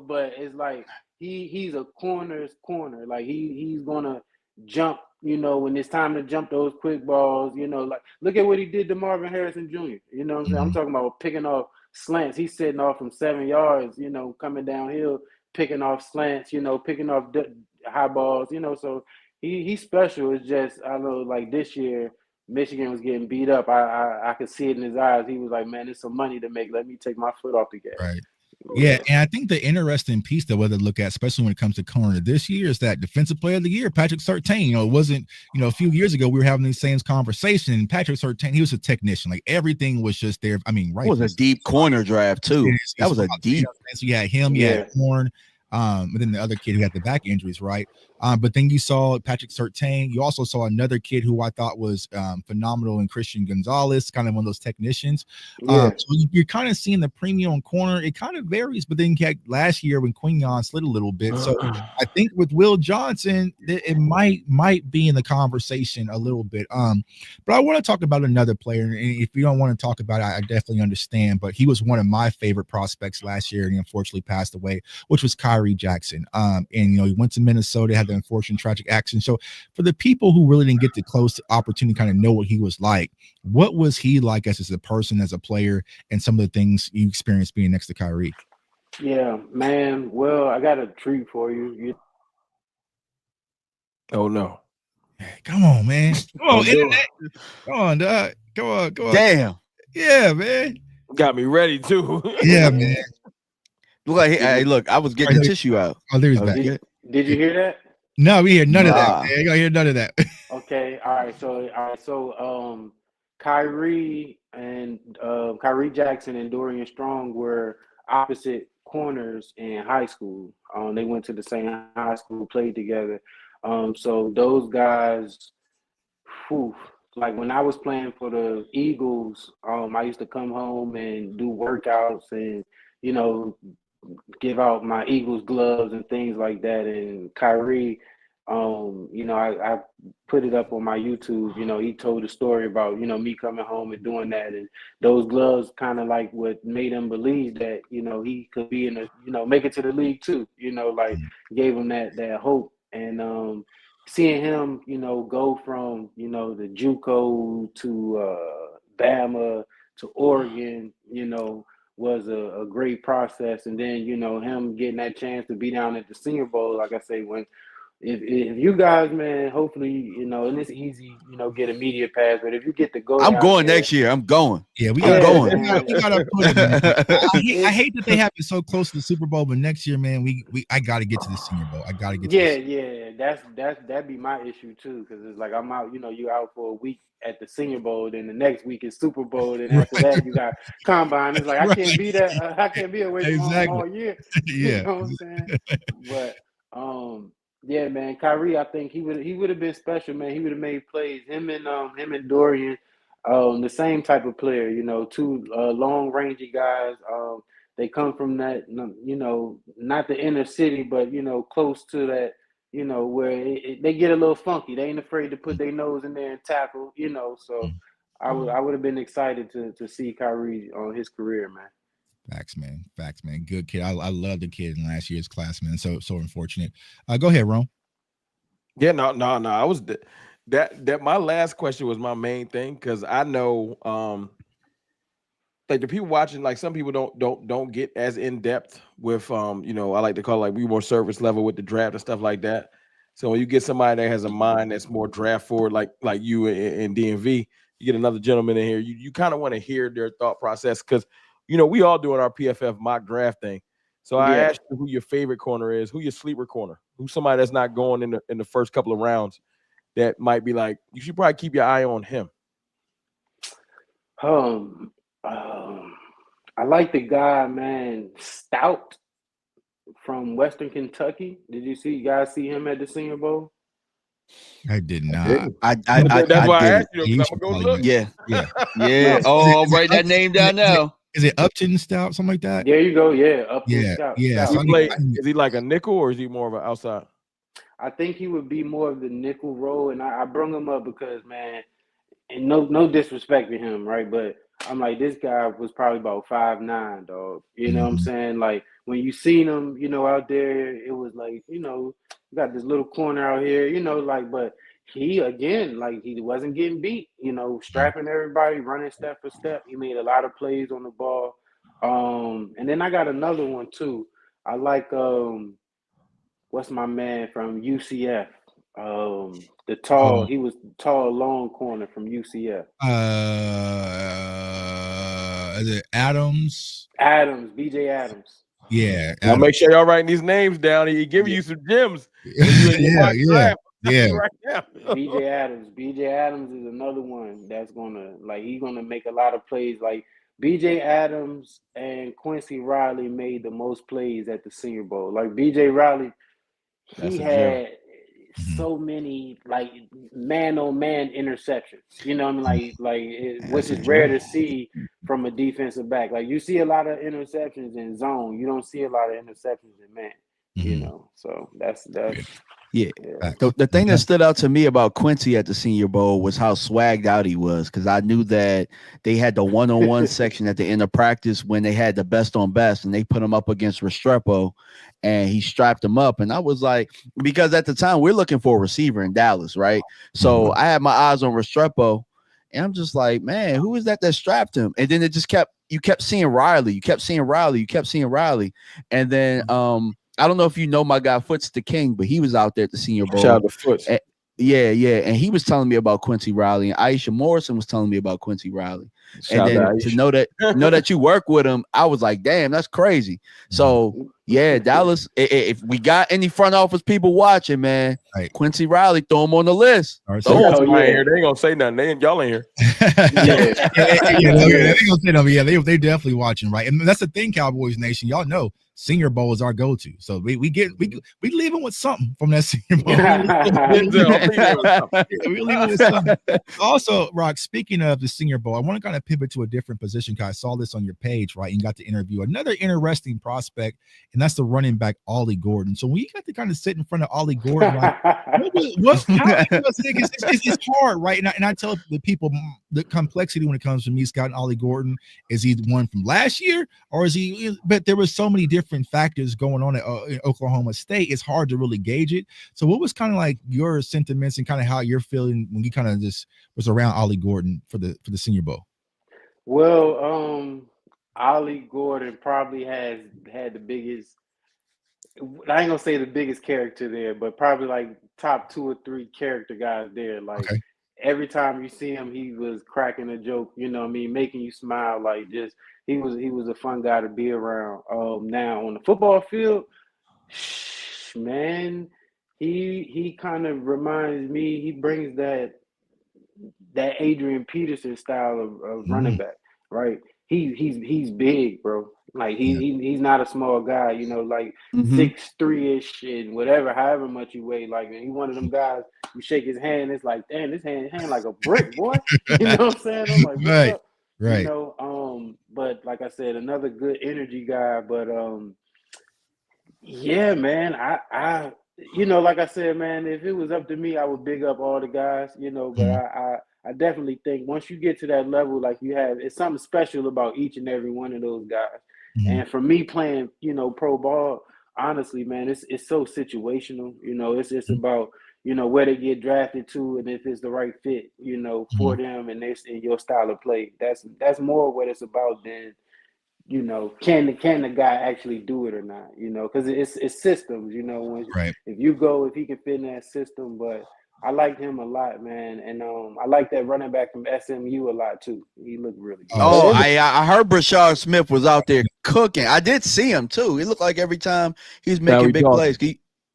but it's like he's a corner's corner. Like he's gonna jump, when it's time to jump those quick balls, like look at what he did to Marvin Harrison Jr. You know what I'm saying? I'm talking about picking off slants. He's setting off from 7 yards, coming downhill, picking off slants, picking off high balls, so he's special. It's just, I know, like this year, Michigan was getting beat up. I could see it in his eyes. He was like, man, there's some money to make. Let me take my foot off the gas. Right. Yeah, and I think the interesting piece that we're to look at, especially when it comes to corner this year, is that defensive player of the year, Patrick Surtain. It wasn't, a few years ago we were having the same conversation. And Patrick Surtain, he was a technician. Like everything was just there. I mean, right. It was a deep corner draft too. That was a deep. So you had him, you had Horn, and then the other kid who had the back injuries, right? But then you saw Patrick Surtain. You also saw another kid who I thought was phenomenal in Christian Gonzalez, kind of one of those technicians. So you're kind of seeing the premium corner. It kind of varies, but then last year when Quignon slid a little bit. So I think with Will Johnson, it might be in the conversation a little bit. But I want to talk about another player, and if you don't want to talk about it, I definitely understand. But he was one of my favorite prospects last year, and he unfortunately passed away, which was Kyrie Jackson. And he went to Minnesota, had the unfortunate tragic accident. So for the people who really didn't get the close opportunity to kind of know what he was like, what was he like as a person, as a player, and some of the things you experienced being next to Kyrie? Yeah, man. Well, I got a treat for you. Oh no. Come on, man. Come on, internet. Come on, dog. Come on. Damn. Yeah, man. Got me ready too. Yeah, man. Look, hey, look, I was getting the tissue out. Oh, there's back. Did you hear that? No, we hear none of that. Man. I hear none of that. Okay. All right. So Kyrie and Kyrie Jackson and Dorian Strong were opposite corners in high school. They went to the same high school, played together. So those guys, whew, like when I was playing for the Eagles, I used to come home and do workouts and you know give out my Eagles gloves and things like that. And Kyrie, I put it up on my YouTube. He told a story about me coming home and doing that, and those gloves kind of like what made him believe that he could be in the make it to the league too. Like gave him that hope. And seeing him go from the JUCO to Bama to Oregon, was a great process. And then him getting that chance to be down at the Senior Bowl, like I say, when if you guys, man, hopefully and it's easy get a media pass, but if you get to go I'm down going there, next year. I'm going. Yeah, we I'm got going. we gotta put it, man. I hate that they have it so close to the Super Bowl, but next year, man, I got to get to the Senior Bowl. I got to get. Yeah, that'd be my issue too, because it's like I'm out. You're out for a week at the Senior Bowl, then the next week is Super Bowl, then after that you got Combine. It's like I can't be that. I can't be away from home all year. Yeah, You know what I'm saying? But yeah, man, Kyrie, I think he would have been special, man. He would have made plays. Him and Dorian, the same type of player. Two long rangy guys. They come from that, not the inner city, but close to that, where they get a little funky. They ain't afraid to put their nose in there and tackle. So I would have been excited to see Kyrie on his career, man. Facts, man. Good kid. I love the kid in last year's class, man. So unfortunate. Go ahead, Rome. Yeah, no. I was that my last question was my main thing, because I know like the people watching, like some people don't get as in depth with I like to call it, like, we more service level with the draft and stuff like that. So when you get somebody that has a mind that's more draft forward, like you and DMV, you get another gentleman in here, you kind of want to hear their thought process, because we all doing our PFF mock draft thing. So I asked you who your favorite corner is, who your sleeper corner, who's somebody that's not going in the first couple of rounds that might be like, you should probably keep your eye on him. I like the guy, man, Stout from Western Kentucky. Did you guys see him at the Senior Bowl? I did not. That's why I asked you. I'm gonna go look. Yeah. Oh, I'll write that name down now. Is it Upton Stout, something like that? There you go. Yeah, Upton Stout. Yeah. Stout. Is he like a nickel, or is he more of an outside? I think he would be more of the nickel role, and I brung him up because, man, and no disrespect to him, right? But I'm like, this guy was probably about 5'9", dog. You know what I'm saying? Like, when you seen him, out there, it was like, you got this little corner out here, like, but he, again, like, he wasn't getting beat, strapping everybody, running step for step. He made a lot of plays on the ball. And then I got another one, too. I like, what's my man from UCF? He was tall, long corner from UCF. Is it Adams? BJ Adams. Yeah. Now make sure y'all writing these names down. He giving you some gems. Yeah. Right now. BJ Adams is another one that's he's gonna make a lot of plays. Like, BJ Adams and Quincy Riley made the most plays at the Senior Bowl. Like, BJ Riley, he had so many, like, man-on-man interceptions. You know what I mean? Which is rare to see from a defensive back. Like, you see a lot of interceptions in zone. You don't see a lot of interceptions in man. So that's yeah. The thing that stood out to me about Quincy at the Senior Bowl was how swagged out he was, because I knew that they had the one-on-one section at the end of practice when they had the best on best, and they put him up against Restrepo, and he strapped him up. And I was like, because at the time we're looking for a receiver in Dallas, right? So I had my eyes on Restrepo, and I'm just like, man, who is that strapped him? And then it just you kept seeing Riley, and then I don't know if you know my guy Foots the King, but he was out there at the Senior Bowl. Shout out to Foots. Yeah. And he was telling me about Quincy Riley, and Aisha Morrison was telling me about Quincy Riley. And then to know that you work with him, I was like, damn, that's crazy. So yeah, Dallas. If we got any front office people watching, man, Right. Quincy Riley, throw him on the list. Y'all ain't gonna say nothing. Y'all ain't here. They gonna say no, yeah, they definitely watching, right? And that's the thing, Cowboys Nation. Y'all know Senior Bowl is our go-to, so we leave them with something from that Senior Bowl. We leave them with something. Also, Roc, speaking of the Senior Bowl, I want to kind of pivot to a different position because I saw this on your page, right? And got to interview another interesting prospect, and that's the running back Ollie Gordon. So when you got to kind of sit in front of Ollie Gordon, like, it's hard, right? And I tell the people the complexity when it comes to me scouting Ollie Gordon. Is he the one from last year, or is he? But there was so many different factors going on in Oklahoma State. It's hard to really gauge it. So, what was kind of like your sentiments and kind of how you're feeling when you kind of just was around Ollie Gordon for the Senior Bowl? Well, Ollie Gordon probably has had the biggest. I ain't gonna say the biggest character there, but probably like top 2 or 3 character guys there. Like every time you see him, he was cracking a joke. You know what I mean, making you smile. Like just he was a fun guy to be around. Now on the football field, man, he kind of reminds me. He brings that Adrian Peterson style of running back, right? He's big, bro. Like he's not a small guy, you know, like 6'3" and whatever, however much you weigh. Like, and he's one of them guys. You shake his hand, it's like, damn, this hand like a brick, boy. You know what I'm saying? I'm like, what's up? Right. You know, but like I said, another good energy guy. But yeah, man, I you know, like I said, man, if it was up to me, I would big up all the guys, you know, but I definitely think once you get to that level, like you have, it's something special about each and every one of those guys. And for me playing, you know, pro ball, honestly, man, it's so situational. You know, it's just about, you know, where they get drafted to and if it's the right fit, you know, for them and your style of play. That's more what it's about than, you know, can the guy actually do it or not? You know, because it's systems. You know, if he can fit in that system. But I liked him a lot, man, and I like that running back from SMU a lot too. He looked really good. I heard Brashard Smith was out there cooking. I did see him too. He looked like every time he's making big plays.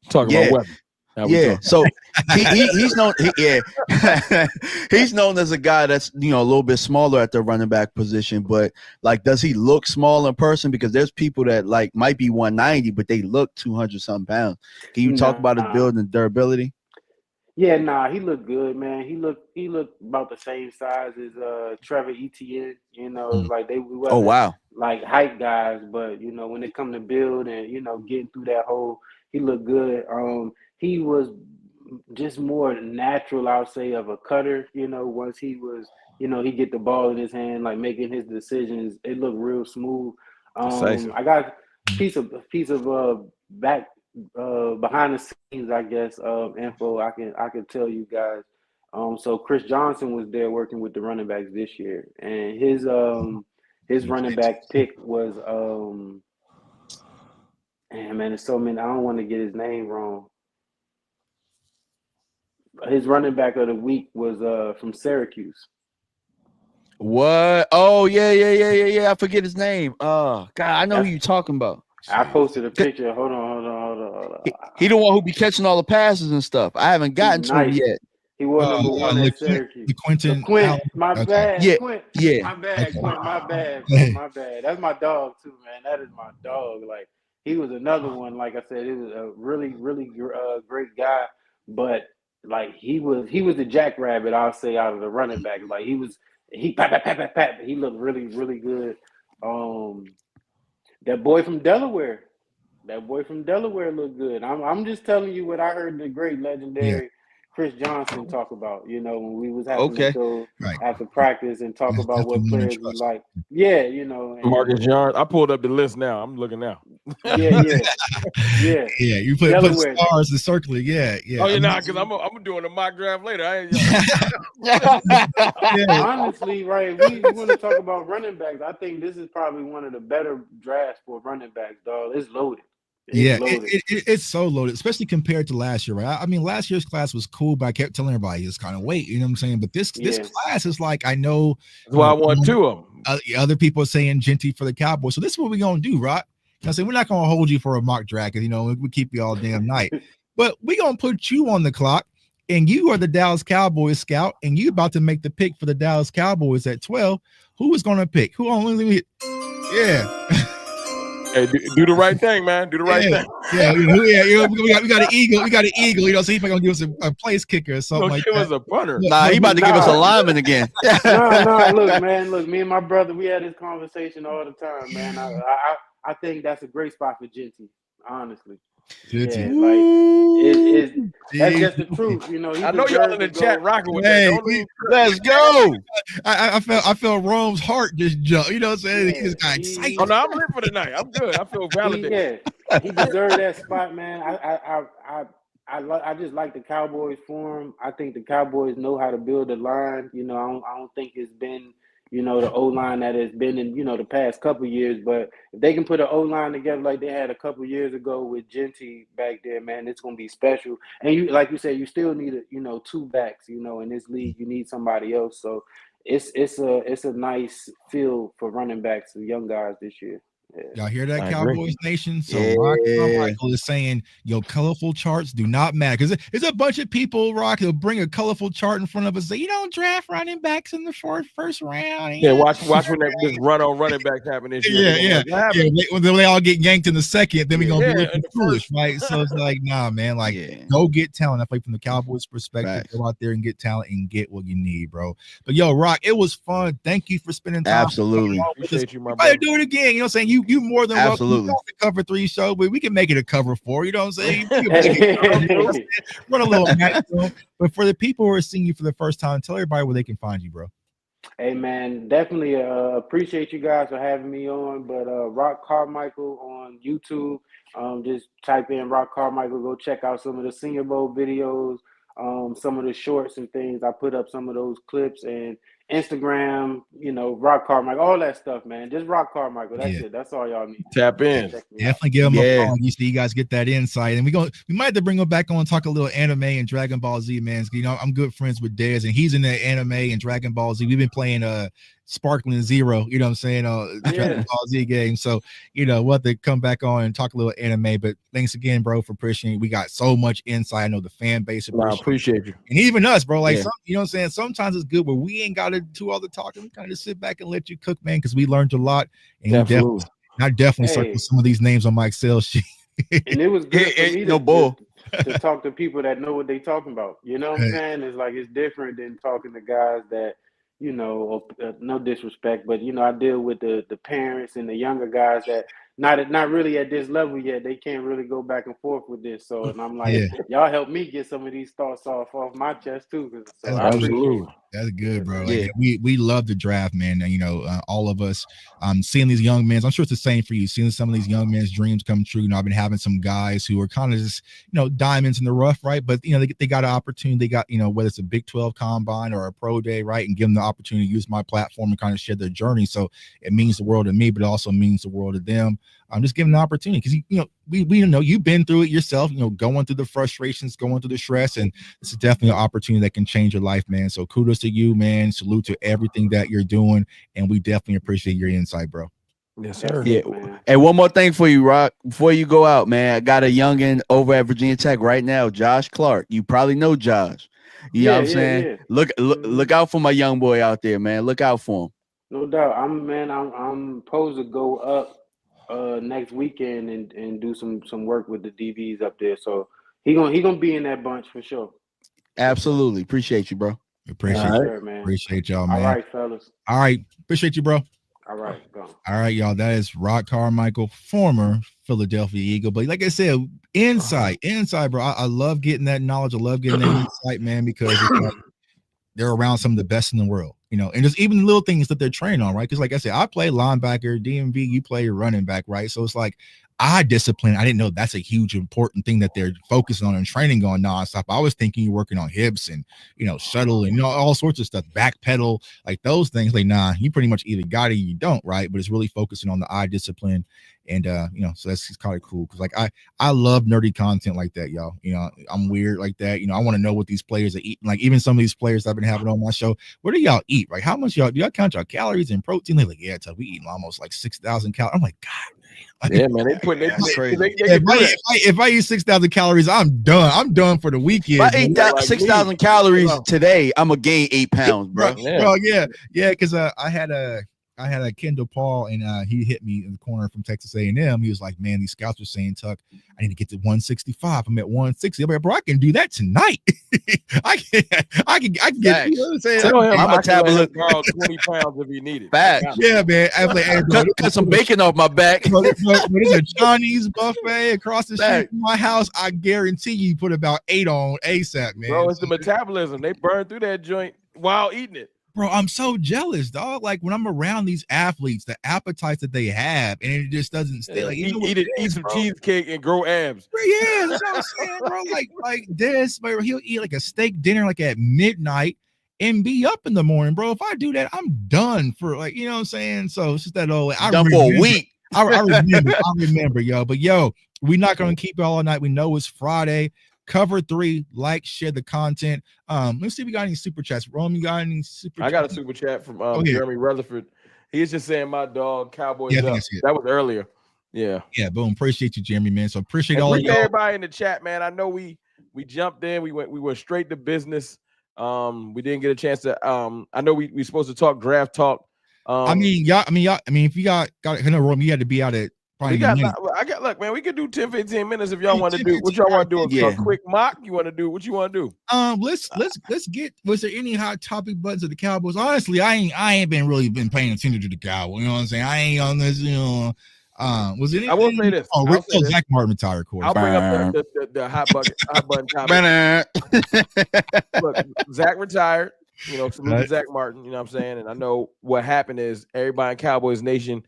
Talking about weapons. So he's known. He's known as a guy that's, you know, a little bit smaller at the running back position. But like, does he look small in person? Because there's people that like might be 190, but they look 200 something pounds. Can you talk about his build and durability? Yeah, he looked good, man. He looked about the same size as Trevor Etienne. You know, it's like we wasn't like height guys, but you know, when it come to build and, you know, getting through that hole, he looked good. He was just more natural, I'll say, of a cutter. You know, once he was, you know, he get the ball in his hand, like making his decisions, it looked real smooth. I got a piece of back behind the scenes, I guess, info I can tell you guys. So Chris Johnson was there working with the running backs this year, and his running back pick was man, there's so many. I don't want to get his name wrong. His running back of the week was from Syracuse. What? Oh yeah. I forget his name. God, I know who you're talking about. I posted a picture. Hold on. He the one who be catching all the passes and stuff. I haven't gotten to him yet. He was number 1 at Syracuse. Quint. My bad. Yeah. Quint. Yeah. My bad. My bad. That's my dog too, man. That is my dog. Like, he was another one. Like I said, he was a really, really great guy. But like he was the jackrabbit, I'll say, out of the running back. Like he pat. He looked really, really good. That boy from Delaware looked good. I'm just telling you what I heard the great legendary Chris Johnson talk about, you know, when we was having to go after practice and talk about what players we like. Yeah, you know. Marcus Yarns. I pulled up the list now. I'm looking now. Yeah. You put stars and circling. Yeah. Oh, you're not, because I'm doing a mock draft later. Honestly, right. We want to talk about running backs. I think this is probably one of the better drafts for running backs, dog. It's loaded. Yeah, loaded. it's so loaded, especially compared to last year, right? I mean, last year's class was cool, but I kept telling everybody it's kind of wait, you know what I'm saying? But this class is like, I know, That's why I want two of them. Other people are saying Genty for the Cowboys. So this is what we're gonna do, right? I say we're not gonna hold you for a mock draft, because we keep you all damn night, but we're gonna put you on the clock, and you are the Dallas Cowboys scout, and you about to make the pick for the Dallas Cowboys at 12. Who is gonna pick? Who only? Yeah. Hey, do the right thing, man. Do the right thing. Yeah. We got an eagle. We got an eagle. So he's gonna give us a place kicker or something like give that. us a punter. Nah, he about to give us a lineman again. Look, me and my brother, we had this conversation all the time, man. I think that's a great spot for Genty, honestly. Yeah, like that's just the truth, I know y'all in the chat rocking with that. Let's go. I felt Rome's heart just jump. You know what I'm saying? Yeah, he just got excited. Oh no, I'm ready for the night. I'm good. I feel validated. He deserved that spot, man. I just like the Cowboys for him. I think the Cowboys know how to build a line. I don't think it's been the O-line that has been in, the past couple years. But if they can put an O-line together like they had a couple years ago with Genty back there, man, it's going to be special. And like you said, you still need, two backs, in this league. You need somebody else. So it's a nice field for running backs, the young guys this year. Yeah. Y'all hear that, Cowboys Nation? So Yeah. Roc Carmichael is saying, colorful charts do not matter. Because there's a bunch of people, Rock, who'll bring a colorful chart in front of us and say, you don't draft running backs in the first round. Yeah, watch when this run on running backs happen this year. When they all get yanked in the second, then we're going to be looking foolish, right? So it's like, nah, man, go get talent. I play from the Cowboys perspective. Go out there and get talent and get what you need, bro. But yo, Rock, it was fun. Thank you for spending time. Absolutely. Appreciate you, my brother. Do it again. You know what I'm saying? You more than Absolutely. welcome to Cover 3 show, but we can make it a Cover 4. You know what I'm saying? Run a little match. But for the people who are seeing you for the first time, tell everybody where they can find you, bro. Hey, man, definitely appreciate you guys for having me on. But Roc Carmichael on YouTube, just type in Roc Carmichael. Go check out some of the Senior Bowl videos, some of the shorts and things. I put up some of those clips, and Instagram, Roc Carmichael, all that stuff, man. Just Roc Carmichael. That's it. That's all y'all need. Tap in. Definitely give him a call. You guys get that insight. And we might have to bring him back on and talk a little anime and Dragon Ball Z, man. I'm good friends with Dez, and he's in the anime and Dragon Ball Z. We've been playing Sparkling Zero, you know what I'm saying? Dragon Ball Z game. So, we'll have to come back on and talk a little anime. But thanks again, bro, for pushing. We got so much insight. I know the fan base appreciate you. And even us, bro. You know what I'm saying? Sometimes it's good where we ain't got to do all the talking. We kind of sit back and let you cook, man, because we learned a lot. And I definitely circled some of these names on my Excel sheet. And it was good for me to talk to people that know what they talking about. You know what I'm saying? It's like it's different than talking to guys that, no disrespect, but I deal with the parents and the younger guys that not really at this level yet. They can't really go back and forth with this. So, and I'm like, y'all help me get some of these thoughts off my chest too. So absolutely. That's good, bro. We love the draft, man. And, all of us, seeing these young men, I'm sure it's the same for you, seeing some of these young men's dreams come true. I've been having some guys who are kind of just, diamonds in the rough, right? But, they got an opportunity. They got, whether it's a Big 12 combine or a pro day, right? And give them the opportunity to use my platform and kind of share their journey. So it means the world to me, but it also means the world to them. I'm just giving the opportunity because, we know you've been through it yourself, going through the frustrations, going through the stress, and this is definitely an opportunity that can change your life, man. So kudos to you, man. Salute to everything that you're doing, and we definitely appreciate your insight, bro. Yes, sir. Yeah. And one more thing for you, Rock, before you go out, man. I got a youngin over at Virginia Tech right now, Josh Clark. You probably know Josh. You know what I'm saying? Yeah. Look out for my young boy out there, man. Look out for him. No doubt. I'm supposed to go up next weekend and do some work with the DBs up there. So he gonna be in that bunch for sure. Absolutely. Appreciate you, bro. Appreciate you, sure, man. Appreciate y'all, man. All right, fellas. All right. Appreciate you, bro. All right, go. All right, y'all. That is Roc Carmichael, former Philadelphia Eagle. But like I said, insight, bro. I love getting that knowledge. I love getting that insight, man, because they're around some of the best in the world, and just even little things that they're trained on, right? Because like I said, I play linebacker, DMV, you play running back, right? So it's like eye discipline. I didn't know that's a huge important thing that they're focusing on and training on nonstop. I was thinking you're working on hips and shuttle and all sorts of stuff, back pedal, like those things. Like, nah, you pretty much either got it or you don't, right? But it's really focusing on the eye discipline And so that's kind of cool because like I love nerdy content like that, y'all. I'm weird like that. I want to know what these players are eating. Like even some of these players I've been having on my show. What do y'all eat? Like how much do y'all count your calories and protein? They're like, yeah, we eating almost like 6,000 calories. I'm like, God. Yeah, man, That's crazy. If I eat 6,000 calories, I'm done. I'm done for the weekend. If I eat that 6,000 calories today, I'm gonna gain 8 pounds, bro. Bro, yeah, because I had a Kendall Paul, and he hit me in the corner from Texas A&M. He was like, "Man, these scouts are saying, Tuck, I need to get to 165. I'm at 160. I'm like, bro, I can do that tonight. I can get. You know what I'm saying? I'm a tablet. 20 pounds if you need it. Facts. Yeah, man. I was like, hey, bro, cut some bacon off my back. There's a Chinese buffet across the street from my house. I guarantee you put about 8 on ASAP, man. Bro, it's the metabolism. They burn through that joint while eating it. Bro, I'm so jealous, dog. Like when I'm around these athletes, the appetites that they have, and it just doesn't stay. Like eat some cheesecake and grow abs. Yeah, that's what I'm saying, bro. Like this, but he'll eat like a steak dinner like at midnight and be up in the morning, bro. If I do that, I'm done for like, you know what I'm saying? So it's just that old. I'm done for a week. I remember, yo. But yo, we're not gonna keep it all night. We know it's Friday. Cover 3, like, share the content. Let's see if we got any super chats. Rome, you got any super chats? I got a super chat from Jeremy Rutherford. He's just saying my dog Cowboys up. That was earlier. Yeah. Yeah, boom. Appreciate you, Jeremy, man. So appreciate all of everybody in the chat, man. I know we jumped in, we went straight to business. We didn't get a chance to I know we supposed to talk draft talk. If you got Rome, you had to be out at look, man, we could do 10-15 minutes if y'all want to do what y'all want to do. A quick mock. You want to do what you want to do? Let's get. Was there any hot topic buttons of the Cowboys? Honestly, I ain't been paying attention to the Cowboys. You know what I'm saying? I ain't on this. Was it? I will say this. Zach Martin retired, of course. I'll bring up the hot button topic. Look, Zach retired. Salute to Zach Martin. You know what I'm saying? And I know what happened is everybody in Cowboys Nation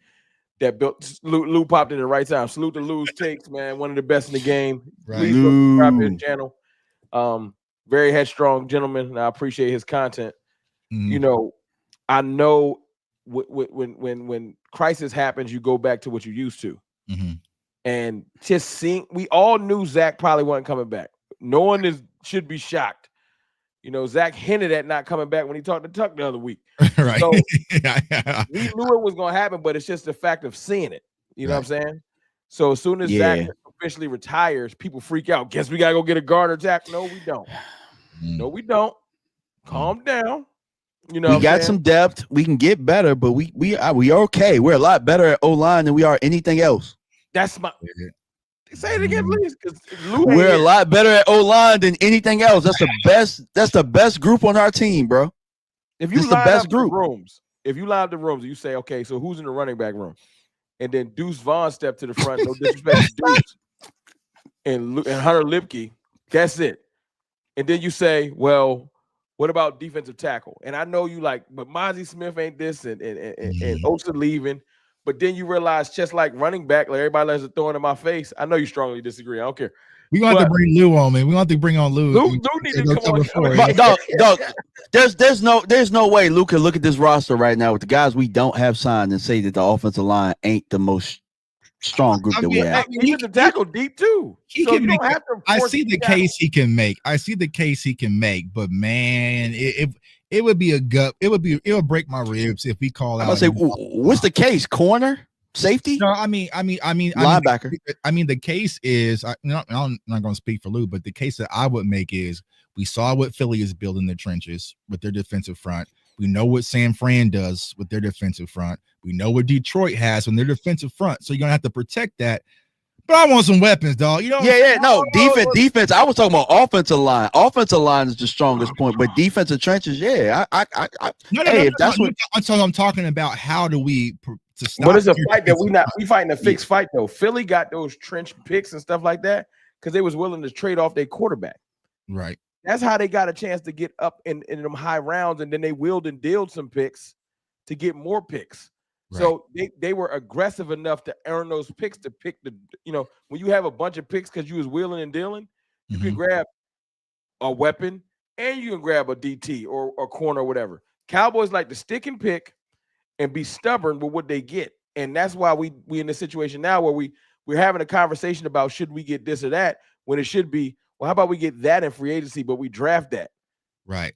that built Lou popped in the right time. Salute to Lou's takes, man. One of the best in the game. Right. Please subscribe to his channel. Very headstrong gentleman, and I appreciate his content. Mm-hmm. I know when crisis happens, you go back to what you used to. Mm-hmm. And just seeing, we all knew Zach probably wasn't coming back. No one should be shocked. Zach hinted at not coming back when he talked to Tuck the other week. Right. So we knew it was going to happen, but it's just the fact of seeing it. You know what I'm saying? So as soon as Zach officially retires, people freak out. Guess we got to go get a guard or tackle. No, we don't. No, we don't. Calm down. We got some depth. We can get better, but we are okay. We're a lot better at O-line than we are anything else. That's my... Say it again, please. We're a lot better at O-line than anything else. That's the best. That's the best group on our team, bro. If you line up the rooms, and you say, okay, so who's in the running back room? And then Deuce Vaughn stepped to the front, no disrespect to Deuce, and Hunter Lipke, that's it. And then you say, well, what about defensive tackle? And I know you like, but Mozzie Smith ain't this, and Osa leaving. But then you realize, just like running back, like everybody likes to throw it in my face. I know you strongly disagree. I don't care. We want to bring Lou on, man. We want to bring on Lou. Lou need to come on. Dog, there's no way Lou can look at this roster right now with the guys we don't have signed and say that the offensive line ain't the most strong group that we have. He can tackle deep too. I see the case he can make. But man, it would be a gut. It would break my ribs if we call out. I say, what's the case? Corner, safety? No, I mean, linebacker. The case is, I'm not going to speak for Lou, but the case that I would make is we saw what Philly is building the trenches with their defensive front. We know what San Fran does with their defensive front. We know what Detroit has on their defensive front. So you're gonna have to protect that. But I want some weapons, dog. Defense. I was talking about offensive line. Offensive line is the strongest point, but defensive trenches, I'm talking about how do we to stop. What is a fight that we fighting a fixed fight though? Philly got those trench picks and stuff like that because they was willing to trade off their quarterback. Right. That's how they got a chance to get up in them high rounds, and then they wheeled and dealed some picks to get more picks. Right. So they were aggressive enough to earn those picks to pick when you have a bunch of picks because you was wheeling and dealing, you can grab a weapon and you can grab a DT or a corner or whatever. Cowboys like to stick and pick and be stubborn with what they get. And that's why we in this situation now where we're having a conversation about should we get this or that when it should be, well, how about we get that in free agency, but we draft that. Right.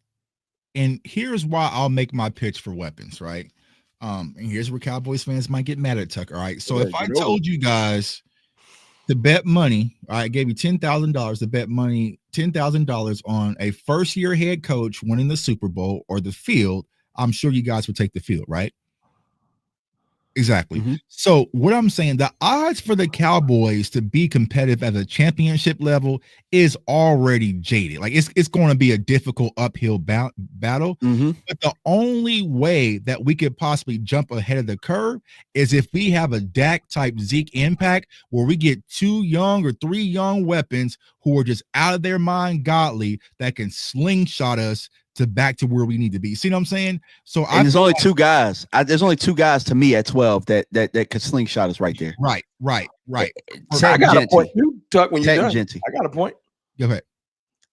And here's why I'll make my pitch for weapons, right? And here's where Cowboys fans might get mad at Tucker. All right. So if I told you guys to bet money, I gave you $10,000 to bet money, $10,000 on a first-year head coach winning the Super Bowl or the field, I'm sure you guys would take the field, right? Exactly. So what I'm saying, the odds for the Cowboys to be competitive at a championship level is already jaded. Like it's going to be a difficult uphill battle. But the only way that we could possibly jump ahead of the curve is if we have a Dak type Zeke impact where we get 2 young or 3 young weapons who are just out of their mind godly that can slingshot us to back to where we need to be. See what I'm saying? So there's only 2 guys. There's only 2 guys to me at 12 that could slingshot us right there. Right. I got a point. You Tuck when you're done. I got a point. Go ahead.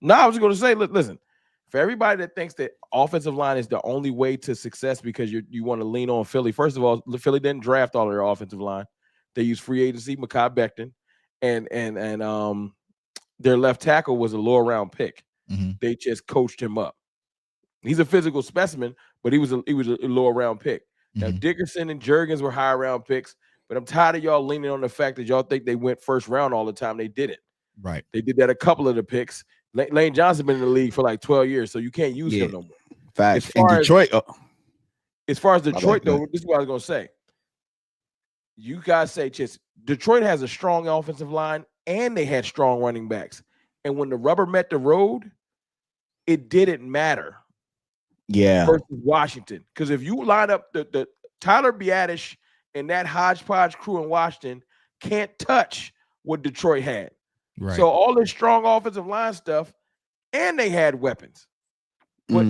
No, I was just going to say, listen, for everybody that thinks that offensive line is the only way to success because you want to lean on Philly. First of all, Philly didn't draft all of their offensive line. They used free agency, Mekhi Becton, and their left tackle was a lower round pick. They just coached him up. He's a physical specimen, but he was a lower round pick. Now Dickerson and Juergens were higher round picks, but I'm tired of y'all leaning on the fact that y'all think they went first round all the time. They didn't. Right. They did that a couple of the picks. Lane Johnson been in the league for like 12 years, so you can't use him no more. Facts. In Detroit. As far as Detroit, though, this is what I was going to say. You guys say just Detroit has a strong offensive line and they had strong running backs. And when the rubber met the road, it didn't matter. Yeah. Versus Washington. Because if you line up the Tyler Biadasz and that hodgepodge crew in Washington can't touch what Detroit had. Right. So all this strong offensive line stuff, and they had weapons. But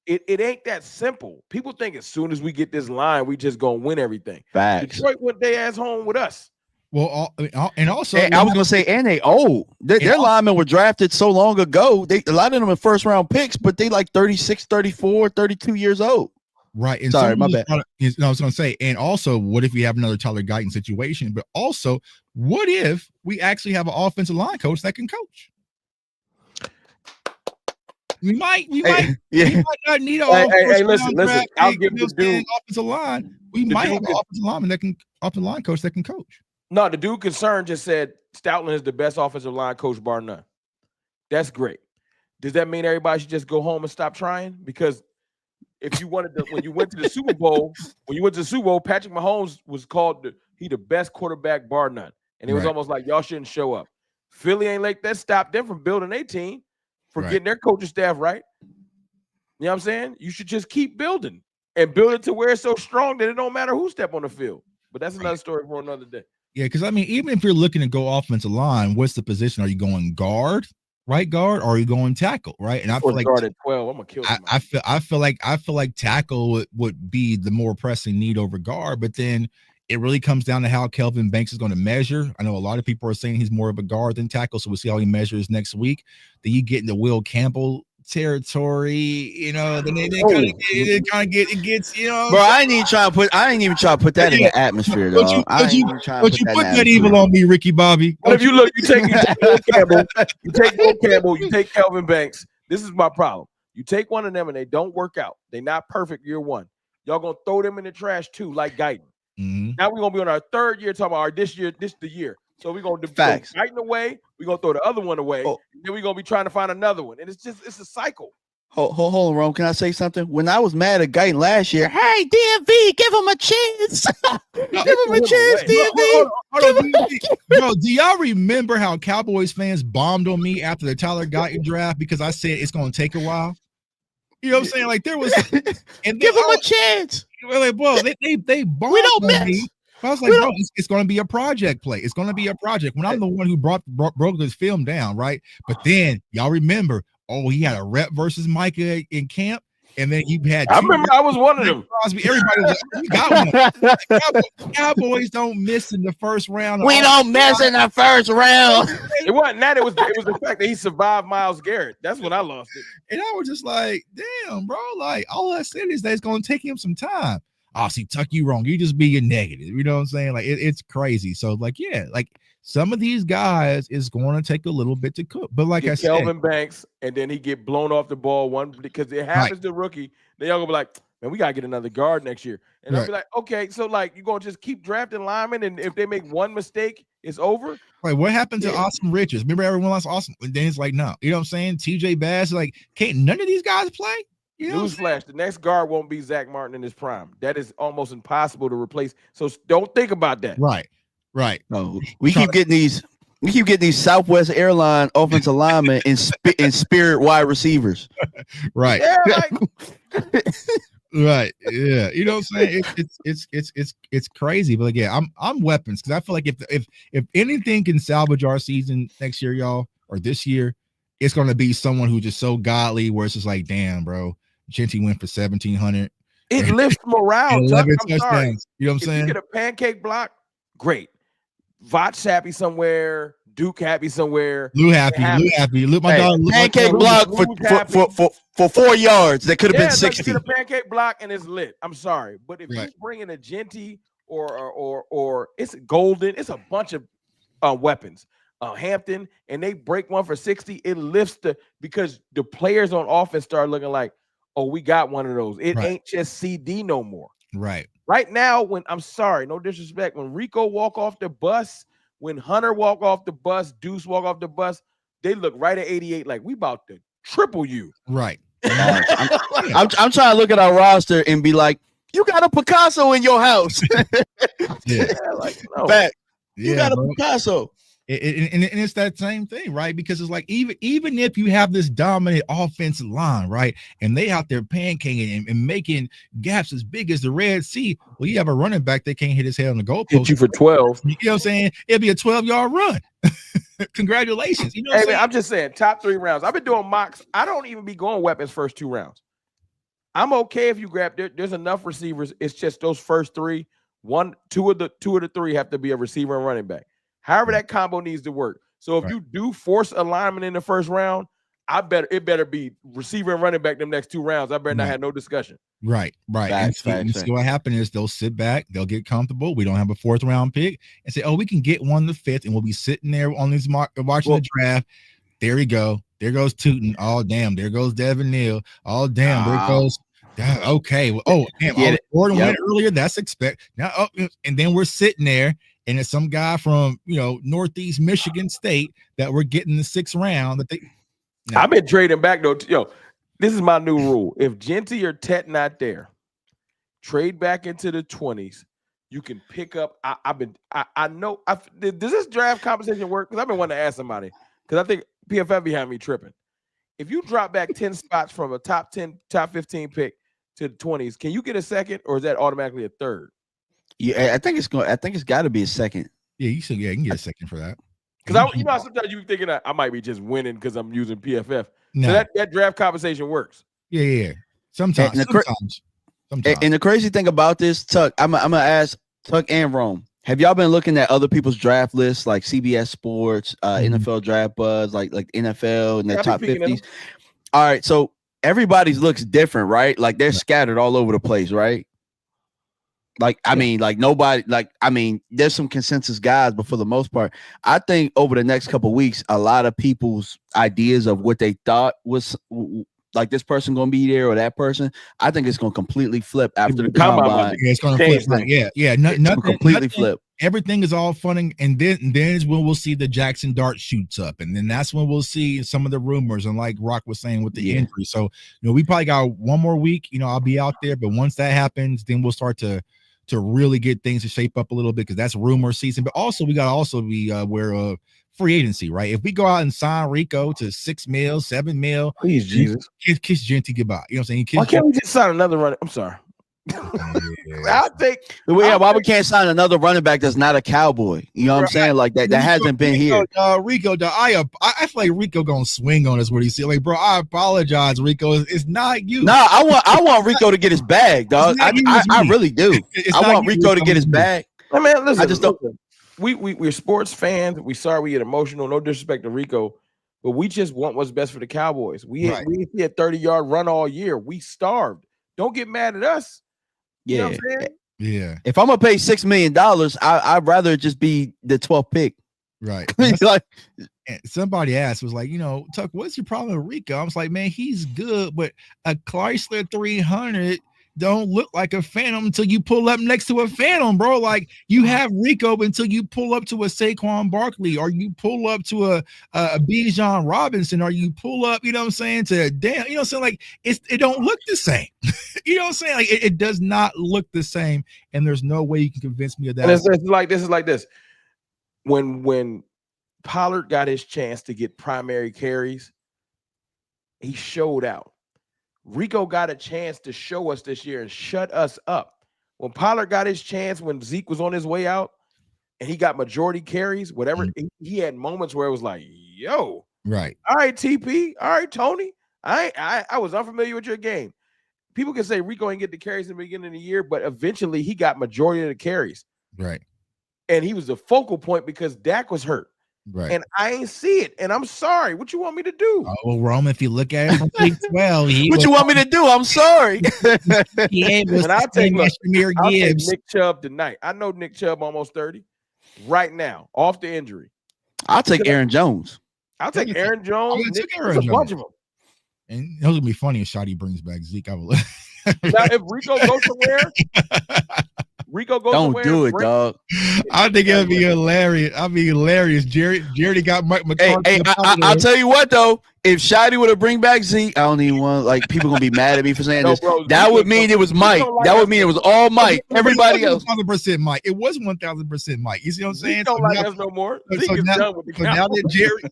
it ain't that simple. People think as soon as we get this line, we just gonna win everything. Facts. Detroit went their ass home with us. Well, and also, I was gonna say, and they old. Their linemen were drafted so long ago. A lot of them are first round picks, but they like 36, 34, 32 years old. Right. And sorry, my bad. I was gonna say, and also, what if we have another Tyler Guyton situation? But also, what if we actually have an offensive line coach that can coach? We might not need all. Hey, listen. I'll give the dude offensive line. We might have an offensive line coach that can coach. No, the dude concerned just said Stoutland is the best offensive line coach bar none. That's great. Does that mean everybody should just go home and stop trying? Because if you wanted to, when you went to the Super Bowl, Patrick Mahomes was called the best quarterback bar none. And it was almost like y'all shouldn't show up. Philly ain't like that stopped them from building their team, for getting their coaching staff right. You know what I'm saying? You should just keep building and build it to where it's so strong that it don't matter who step on the field. But that's another story for another day. Yeah, because I mean, even if you're looking to go offensive line, what's the position? Are you going guard, right guard, or are you going tackle, right? And I feel like guard at 12, I'm gonna kill him. I feel like tackle would be the more pressing need over guard, but then it really comes down to how Kelvin Banks is going to measure. I know a lot of people are saying he's more of a guard than tackle, so we'll see how he measures next week. Then you get into Will Campbell territory, you know. Then it kind of gets, you know. Bro, I ain't even trying to put that in the atmosphere, though. But you put that evil on me, Ricky Bobby. But if you look, you take Will Campbell, you take Kelvin Banks. This is my problem. You take one of them and they don't work out. They're not perfect year one. Y'all gonna throw them in the trash too, like Guyton. Now we're gonna be on our third year talking about this the year. So we're gonna throw Guyton away, we're gonna throw the other one away, and then we're gonna be trying to find another one. And it's a cycle. Hold on, Rome. Can I say something? When I was mad at Guyton last year, hey, DMV, give him a chance. Give him a chance, DMV. Bro, do y'all remember how Cowboys fans bombed on me after the Tyler Guyton draft because I said it's gonna take a while? You know what I'm saying? Like there was, and give him a chance. Like, bro, they bombed we don't on me. I was like, bro, it's going to be a project play. It's going to be a project. When I'm the one who broke this film down, right? But then y'all remember, he had a rep versus Micah in camp, and then he had. I remember I was one of them. Crosby, everybody was like, "You got one." Cowboys don't miss in the first round. We don't miss in the first round. It wasn't that. It was the fact that he survived Myles Garrett. That's when I lost it. And I was just like, "Damn, bro!" Like all I said is that it's going to take him some time. oh, see, Tuck, you wrong. You just being negative. You know what I'm saying? Like it's crazy. So like, yeah, like some of these guys is going to take a little bit to cook. But like I said, Kelvin Banks, and then he get blown off the ball one because it happens to rookie. They all gonna be like, man, we gotta get another guard next year. And I'll be like, okay, so like you gonna just keep drafting linemen, and if they make one mistake, it's over. Like what happened to Austin Richards? Remember everyone lost Austin, and then it's like, no, you know what I'm saying? TJ Bass, like, can't none of these guys play? You know Newsflash: the next guard won't be Zach Martin in his prime. That is almost impossible to replace. So don't think about that. Right. No, we keep getting these. We keep getting these Southwest Airline offensive linemen and Spirit wide receivers. Right. Yeah, like, right. Yeah. You know what I'm saying? It's crazy. But like, yeah, I'm weapons because I feel like if anything can salvage our season next year, y'all, or this year, it's gonna be someone who's just so godly where it's just like, damn, bro, Genty went for 1,700. It lifts morale. 11 I'm sorry. You know what I'm saying? If you get a pancake block, great. Votch happy somewhere. Duke happy somewhere. Lou happy. Lou, my dog. Pancake block for 4 yards. That could have been 60. You get a pancake block and it's lit. I'm sorry, but if you bring in a Genty or it's Golden, it's a bunch of weapons. Hampton, and they break one for 60. It lifts because the players on offense start looking like, oh, we got one of those. It ain't just CD no more. Right now, when I'm sorry, no disrespect, when Rico walk off the bus, when Hunter walk off the bus, Deuce walk off the bus, they look right at 88 like we about to triple you. Right. I'm trying to look at our roster and be like, you got a Picasso in your house. Like no. Back. You got a Picasso. And it's that same thing, right? Because it's like even if you have this dominant offensive line, right, and they out there pancaking and making gaps as big as the Red Sea, well, you have a running back that can't hit his head on the goalpost. Hit you for 12. You know what I'm saying? It'll be a 12-yard run. Congratulations. You know what I'm just saying, top 3 rounds. I've been doing mocks. I don't even be going weapons first 2 rounds. I'm okay if you grab there's enough receivers. It's just those first 3. 2 of the 3 have to be a receiver and running back. However, that combo needs to work. So if you do force alignment in the first round, it better be receiver and running back them next 2 rounds. I better not have no discussion. Right. Facts. So what happens is they'll sit back, they'll get comfortable. We don't have a 4th round pick and say, oh, we can get one the 5th, and we'll be sitting there on this watching the draft. There we go. There goes Tootin. Oh, damn. There goes Devin Neal. Oh, damn. There goes. Okay. Well, oh, damn. Gordon went earlier. That's now. And then we're sitting there. And it's some guy from Northeast Michigan State that we're getting the 6th round. I've been trading back though. This is my new rule. If Genty or Tet not there, trade back into the 20s. You can pick up. I know. Does this draft compensation work? Because I've been wanting to ask somebody. Because I think PFF be having me tripping. If you drop back 10 spots from a top 10, top 15 pick to the 20s, can you get a second, or is that automatically a 3rd? Yeah, I think it's got to be a second. Yeah, you can get a second for that. Because sometimes you be thinking that I might be just winning because I'm using PFF. No. So that draft compensation works. Yeah. Sometimes. And the crazy thing about this, Tuck, I'm gonna ask Tuck and Rome. Have y'all been looking at other people's draft lists like CBS Sports, NFL Draft Buzz, like NFL and their top 50s? All right, so everybody's looks different, right? Like they're scattered all over the place, right? Like, I mean, like nobody, like, I mean, there's some consensus guys, but for the most part, I think over the next couple of weeks, a lot of people's ideas of what they thought was like this person going to be there or that person, I think it's going to completely flip after the combine. Yeah, it's going to flip. Right. Yeah. Nothing completely flip. Everything is all fun, and then is when we'll see the Jackson Dart shoots up, and then that's when we'll see some of the rumors. And like Rock was saying with the injury, so we probably got one more week. I'll be out there, but once that happens, then we'll start to really get things to shape up a little bit because that's rumor season. But also we got to also be aware of free agency, right? If we go out and sign Rico to $6 million, $7 million, please Jesus, kiss Genty goodbye. You know what I'm saying? Why can't we just sign another running? I'm sorry. I think why we can't sign another running back that's not a Cowboy? You know what I'm saying? Like that hasn't been here. Rico, I feel like Rico gonna swing on us what he said. Like, bro, I apologize, Rico. It's not you. No, I want Rico to get his bag, dog. I really do. I want Rico to get his bag. I mean, listen, I just don't. We're sports fans. We sorry we get emotional. No disrespect to Rico, but we just want what's best for the Cowboys. We see a 30-yard run all year. We starved. Don't get mad at us. You know Yeah. what I'm saying? Yeah, If I'm gonna pay $6 million, I'd rather just be the 12th pick. right. Like, And somebody asked, was like, Tuck, what's your problem with Rico? I was like, man, he's good, but a Chrysler 300 don't look like a Phantom until you pull up next to a Phantom, bro. Like, you have Rico until you pull up to a Saquon Barkley, or you pull up to a Bijan Robinson, or you pull up, you know what I'm saying, to damn, you know what I'm saying? Like, it don't look the same. You know what I'm saying? Like, it does not look the same, and there's no way you can convince me of that. And it's like this. When Pollard got his chance to get primary carries, he showed out. Rico got a chance to show us this year and shut us up. When Pollard got his chance, when Zeke was on his way out and he got majority carries, whatever, he had moments where it was like, yo, right. All right, TP. All right, Tony. I was unfamiliar with your game. People can say Rico ain't get the carries in the beginning of the year, but eventually he got majority of the carries. Right. And he was the focal point because Dak was hurt. Right. And I ain't see it. And I'm sorry. What you want me to do? Oh, well, Rome, if you look at it from week 12, what you want me to do? I'm sorry. And I'll take Gibbs. Nick Chubb tonight. I know Nick Chubb almost 30 right now off the injury. I'll take Aaron Jones. I'll take Aaron Jones. There's a bunch of them. And it's gonna be funny if Shotty brings back Zeke. I will. Now, if Rico goes somewhere, Don't do it, dog. I think it'd be hilarious. I'd be hilarious. Jerry got Mike McCarthy. Hey, I'll tell you what though. If Shotty would have bring back Zeke, I don't even want like people gonna be mad at me for saying this. Bro, that would mean it was Mike. That would mean it was all Mike. Everybody else. 1,000% Mike. It was 1,000% Mike. You see what I'm saying? Don't like us no more. Zeke is done with the Cowboys.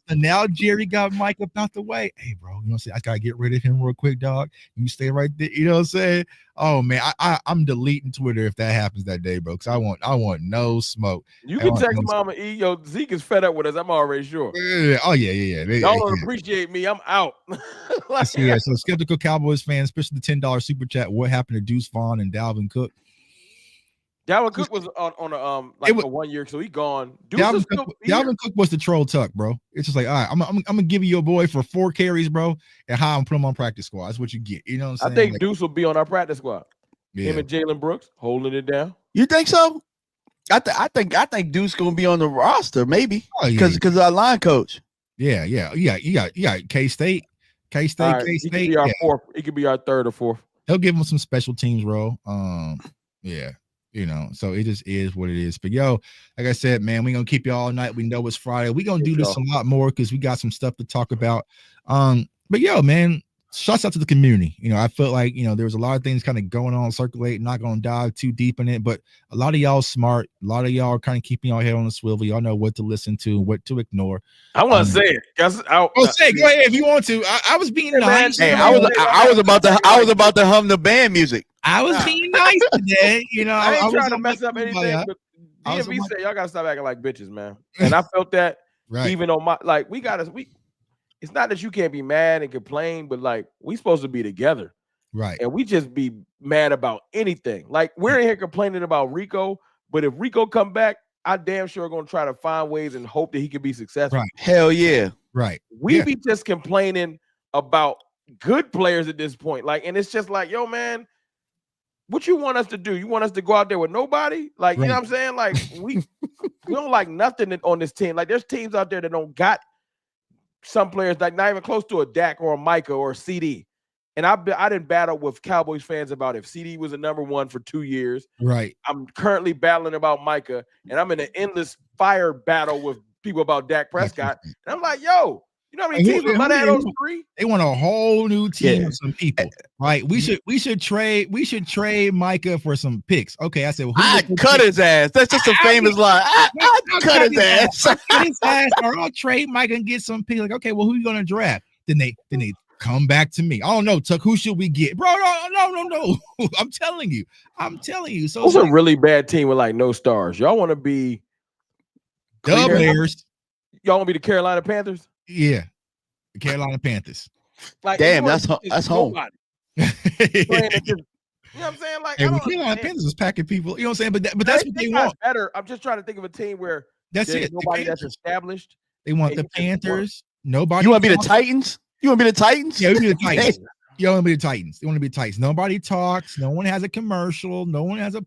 Now Jerry got Mike up out the way. Hey, bro, you know what I'm saying? I gotta get rid of him real quick, dog. You stay right there. You know what I'm saying? Oh man, I'm deleting Twitter if that happens that day, bro. Because I want no smoke. You can text Mama E. Yo, Zeke is fed up with us. I'm already sure. Oh yeah. Y'all don't appreciate me. I'm out. So skeptical Cowboys fans, especially the $10 super chat. What happened to Deuce Vaughn and Dalvin Cook? Dalvin Cook was on a 1 year, so he gone. Dalvin Cook was the troll Tuck, bro. It's just like, all right, I'm gonna give you your boy for 4 carries, bro, and how I'm put him on practice squad. That's what you get. You know what I'm saying? I think Deuce will be on our practice squad. Yeah. Him and Jalen Brooks holding it down. You think so? I think Deuce gonna be on the roster, maybe because Oh, yeah. Our line coach. Yeah. You got K-State. Right. He could be our fourth. He could be our third or fourth. They'll give him some special teams role. Yeah. You know, so it just is what it is. But yo, like I said, man, we're gonna keep you all night. We know it's Friday. We're gonna do this a lot more because we got some stuff to talk about. But yo, man, shouts out to the community. You know, I felt like, you know, there was a lot of things kind of going on, circulating, not gonna dive too deep in it, but a lot of y'all smart, a lot of y'all are kind of keeping y'all head on the swivel. Y'all know what to listen to, what to ignore. I want to say it. Say it. Go ahead if you want to. I was being nice. Hey, I was about to hum the band music. I was being nice today. You know, I ain't trying to mess up anything, but DMV said y'all gotta stop acting like bitches, man. And I felt that even on my it's not that you can't be mad and complain, but like we supposed to be together. Right. And we just be mad about anything. Like we're in here complaining about Rico, but if Rico come back, I damn sure gonna try to find ways and hope that he can be successful. Right. Hell yeah. Right. We be just complaining about good players at this point. Like, and it's just like, yo, man, what you want us to do? You want us to go out there with nobody? Like, you know what I'm saying? Like, we don't like nothing on this team. Like, there's teams out there that don't got some players like not even close to a Dak or a Micah or a CD. And I didn't battle with Cowboys fans about if CD was a number 1 for 2 years. Right. I'm currently battling about Micah, and I'm in an endless fire battle with people about Dak Prescott. And I'm like, yo, you know how many teams would let out those 3? They want a whole new team of some people, right? We should trade Micah for some picks. Okay, I said, well, I'd cut his ass. That's just a famous line. I'd cut his ass. Or I'll trade Micah and get some picks. Like, okay, well, who are you gonna draft? Then they come back to me. I don't know, Tuck. Who should we get, bro? No. I'm telling you. So it's a really bad team with like no stars. Y'all want to be the Bears? Y'all want to be the Carolina Panthers? Yeah, the Carolina Panthers. Like, damn, that's home. You know what I'm saying? Like, the Carolina Panthers is packing people. You know what I'm saying? But that's what they want. Better. I'm just trying to think of a team where that's it. Nobody that's established. They want the Panthers. Nobody. You want to be the Titans? You want to be the Titans? Yeah, we be the Titans. You want to be the Titans. You want to be Titans. Nobody talks. No one has a commercial. No one has a.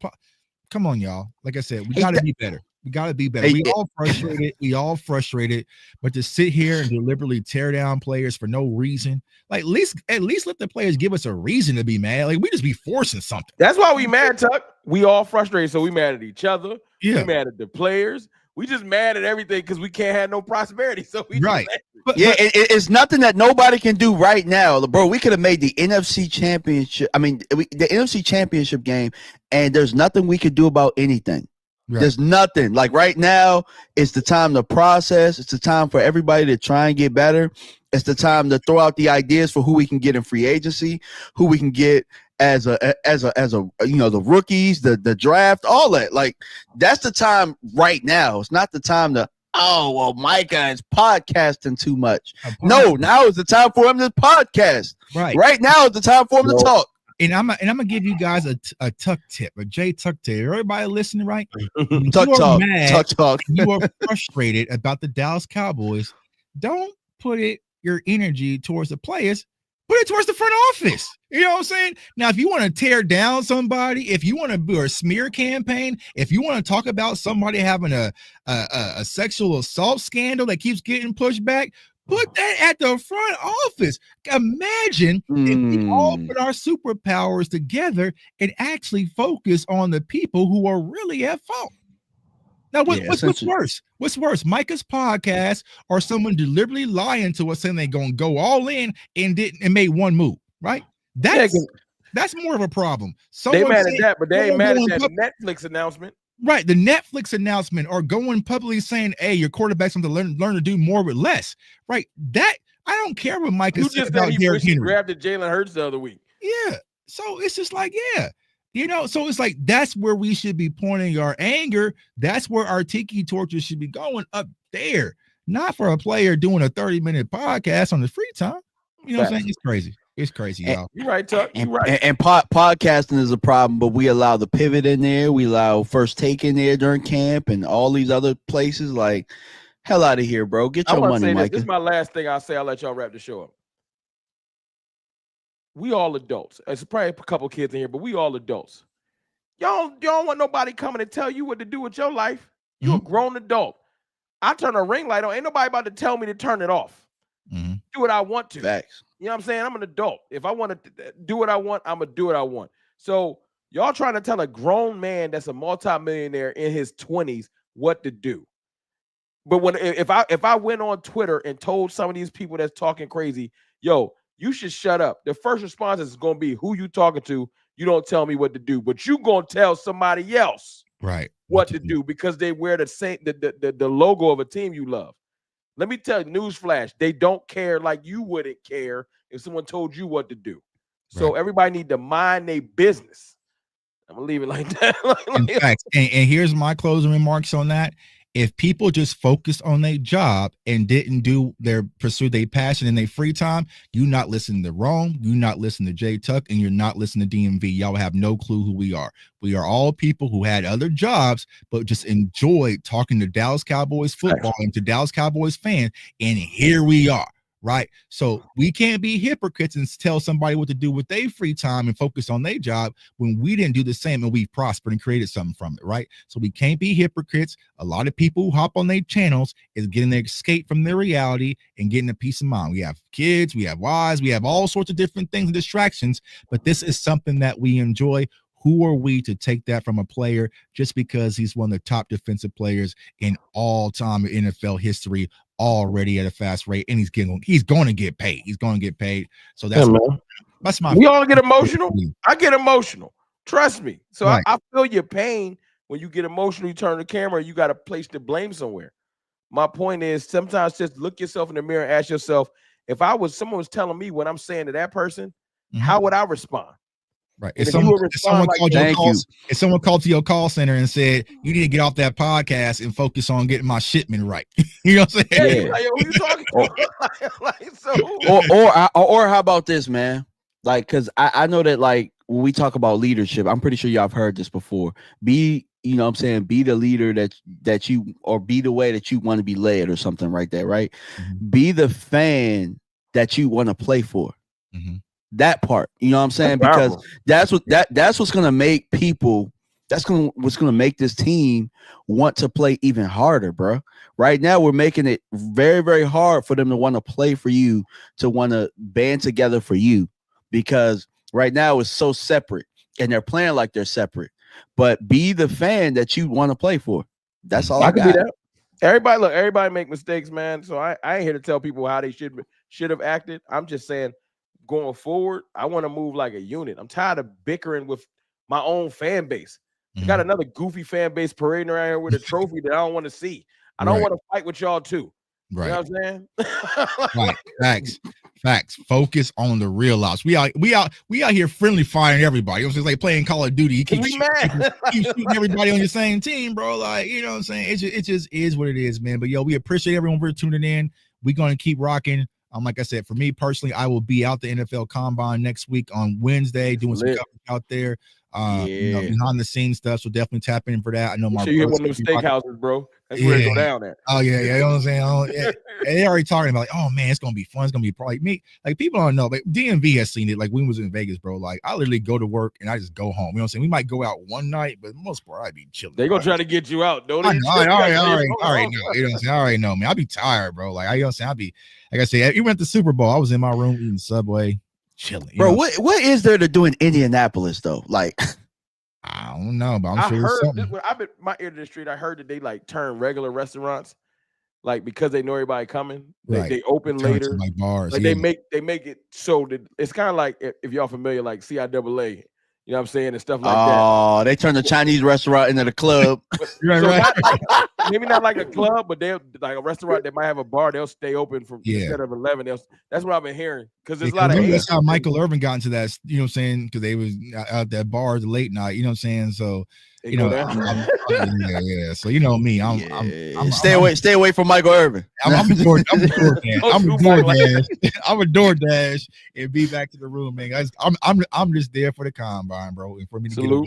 Come on, y'all. Like I said, we got to be better. We got to be better. We all frustrated. We all frustrated. But to sit here and deliberately tear down players for no reason, like at least let the players give us a reason to be mad. Like we just be forcing something. That's why we mad, Tuck. We all frustrated, so we mad at each other. Yeah. We mad at the players. We just mad at everything because we can't have no prosperity. So we right. It's nothing that nobody can do right now, bro. We could have made the NFC Championship. I mean, the NFC Championship game, and there's nothing we could do about anything. Right. There's nothing. Like right now, it's the time to process. It's the time for everybody to try and get better. It's the time to throw out the ideas for who we can get in free agency, who we can get as a the rookies, the draft, all that. Like that's the time right now. It's not the time to Micah is podcasting too much. No, now is the time for him to podcast. Right now is the time for him to talk. And I'm gonna give you guys a Tuck tip, a J Tuck tip. Everybody listening, right? Tuck talk. You are frustrated about the Dallas Cowboys. Don't put your energy towards the players. Put it towards the front office. You know what I'm saying? Now, if you want to tear down somebody, if you want to do a smear campaign, if you want to talk about somebody having a sexual assault scandal that keeps getting pushed back, put that at the front office. Imagine if we all put our superpowers together and actually focus on the people who are really at fault. Now, what's worse? What's worse, Micah's podcast or someone deliberately lying to us saying they're going to go all in and made one move, right? That's more of a problem. They mad at that, but they ain't mad at that Netflix announcement. Right, the Netflix announcement or going publicly saying, hey, your quarterback's going to learn to do more with less, right? That, I don't care what Micah said about Derrick Henry. Grabbed at Jalen Hurts the other week. Yeah, so it's just like, so it's like that's where we should be pointing our anger. That's where our tiki torches should be going up there, not for a player doing a 30-minute podcast on the free time. You know what I'm saying? It's crazy. It's crazy, y'all. You're right, Tuck. You're right. And podcasting is a problem, but we allow the pivot in there. We allow First Take in there during camp and all these other places. Like, hell out of here, bro. Get your money, Mike. This is my last thing I'll say. I'll let y'all wrap the show up. We all adults. It's probably a couple kids in here, but we all adults. Y'all don't want nobody coming to tell you what to do with your life. You're a grown adult. I turn a ring light on. Ain't nobody about to tell me to turn it off. Do what I want to. Facts. You know what I'm saying? I'm an adult. If I want to do what I want, I'm going to do what I want. So y'all trying to tell a grown man that's a multimillionaire in his 20s what to do. But if I went on Twitter and told some of these people that's talking crazy, yo, you should shut up. The first response is going to be who you talking to. You don't tell me what to do, but you going to tell somebody else what to do because they wear the same the logo of a team you love. Let me tell you, newsflash, they don't care like you wouldn't care if someone told you what to do. So everybody need to mind their business. I'm going to leave it like that. In fact, and here's my closing remarks on that. If people just focused on their job and didn't pursue their passion in their free time, you not listening to Rome, you not listening to J Tuck, and you're not listening to DMV. Y'all have no clue who we are. We are all people who had other jobs, but just enjoyed talking to Dallas Cowboys football and to Dallas Cowboys fans. And here we are. Right. So we can't be hypocrites and tell somebody what to do with their free time and focus on their job when we didn't do the same and we prospered and created something from it. Right. So we can't be hypocrites. A lot of people who hop on their channels is getting their escape from their reality and getting a peace of mind. We have kids, we have wives, we have all sorts of different things and distractions, but this is something that we enjoy. Who are we to take that from a player just because he's one of the top defensive players in all time NFL history already at a fast rate, and he's going to get paid. He's going to get paid. So that's my. We all get emotional. I get emotional. Trust me. So I feel your pain when you get emotional. You turn the camera. You got to place the blame somewhere. My point is sometimes just look yourself in the mirror and ask yourself, if someone was telling me what I'm saying to that person, how would I respond? Right. If someone called to your call center and said, you need to get off that podcast and focus on getting my shipment right. You know what I'm saying? Yeah. Like, who you talking to? Or how about this, man? Like, because I know that, like, when we talk about leadership, I'm pretty sure y'all have heard this before. Be the leader that you, or be the way that you want to be led or something like that, right? Be the fan that you want to play for. That part, you know what I'm saying? Because that's what's gonna make people. What's gonna make this team want to play even harder, bro. Right now, we're making it very, very hard for them to want to play for you, to want to band together for you, because right now it's so separate, and they're playing like they're separate. But be the fan that you want to play for. That's all I can got. Be that. Everybody make mistakes, man. So I ain't here to tell people how they should have acted. I'm just saying, going forward, I want to move like a unit. I'm tired of bickering with my own fan base. I got another goofy fan base parading around here with a trophy that I don't want to see. I don't want to fight with y'all too. Right. You know what I'm saying? Facts. Focus on the real ops. We out here friendly firing everybody. It's just like playing Call of Duty. You keep shooting everybody on your same team, bro. Like, you know what I'm saying? It just is what it is, man. But yo, we appreciate everyone for tuning in. We're gonna keep rocking. Like I said, for me personally, I will be out the NFL Combine next week on Wednesday, doing some coverage out there. You know, behind the scenes stuff. So definitely tap in for that. I know my. You hit one of those steakhouses, bro. That's where it go down there. Oh yeah, you know what I'm saying. They already talking about like, oh man, it's gonna be fun. It's gonna be probably me. Like people don't know, but DMV has seen it. Like when we was in Vegas, bro. Like I literally go to work and I just go home. You know what I'm saying? We might go out one night, but most part I'd be chilling. They gonna try to get you out, don't they? All right, know. You know what I'm saying? I already know, man. I'll be tired, bro. Like you know what I'm saying? I'll be like I said, you went to the Super Bowl. I was in my room eating Subway, chilling. Bro, what is there to do in Indianapolis though? Like I don't know, but I'm sure something. I've been my ear to the street. I heard that they like turn regular restaurants, like because they know everybody coming. They open later, like bars. Like they make it so that it's kind of like if y'all familiar, like CIAA. You know what I'm saying, and stuff like that. Oh, they turn the Chinese restaurant into the club. Maybe not like a club, but they'll like a restaurant that might have a bar. They'll stay open from instead of 11. That's what I've been hearing because there's a lot of. That's how Michael Irvin got into that. You know what I'm saying? Because they was out that bar late night. You know what I'm saying? So you know, yeah. So you know me, I'm stay away from Michael Irvin. I'm a DoorDash. I'm a DoorDash and be back to the room, man. Guys, I'm just there for the combine, bro, and for me to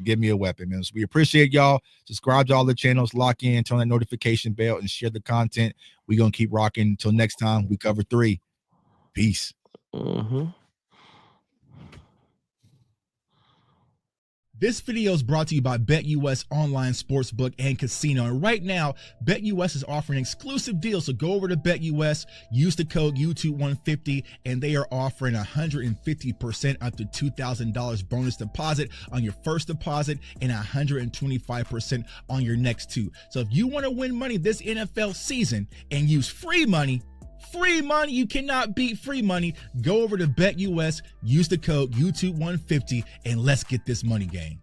give me a weapon, man. So we appreciate y'all. Subscribe to all the channels, lock in, turn that notification bell, and share the content. We're gonna keep rocking until next time. We cover 3. Peace. This video is brought to you by BetUS Online Sportsbook and Casino. And right now, BetUS is offering exclusive deals. So go over to BetUS, use the code YouTube150, and they are offering 150% up to $2,000 bonus deposit on your first deposit and 125% on your next 2. So if you want to win money this NFL season and use free money, you cannot beat free money. Go over to BetUS, use the code YouTube150, and let's get this money game.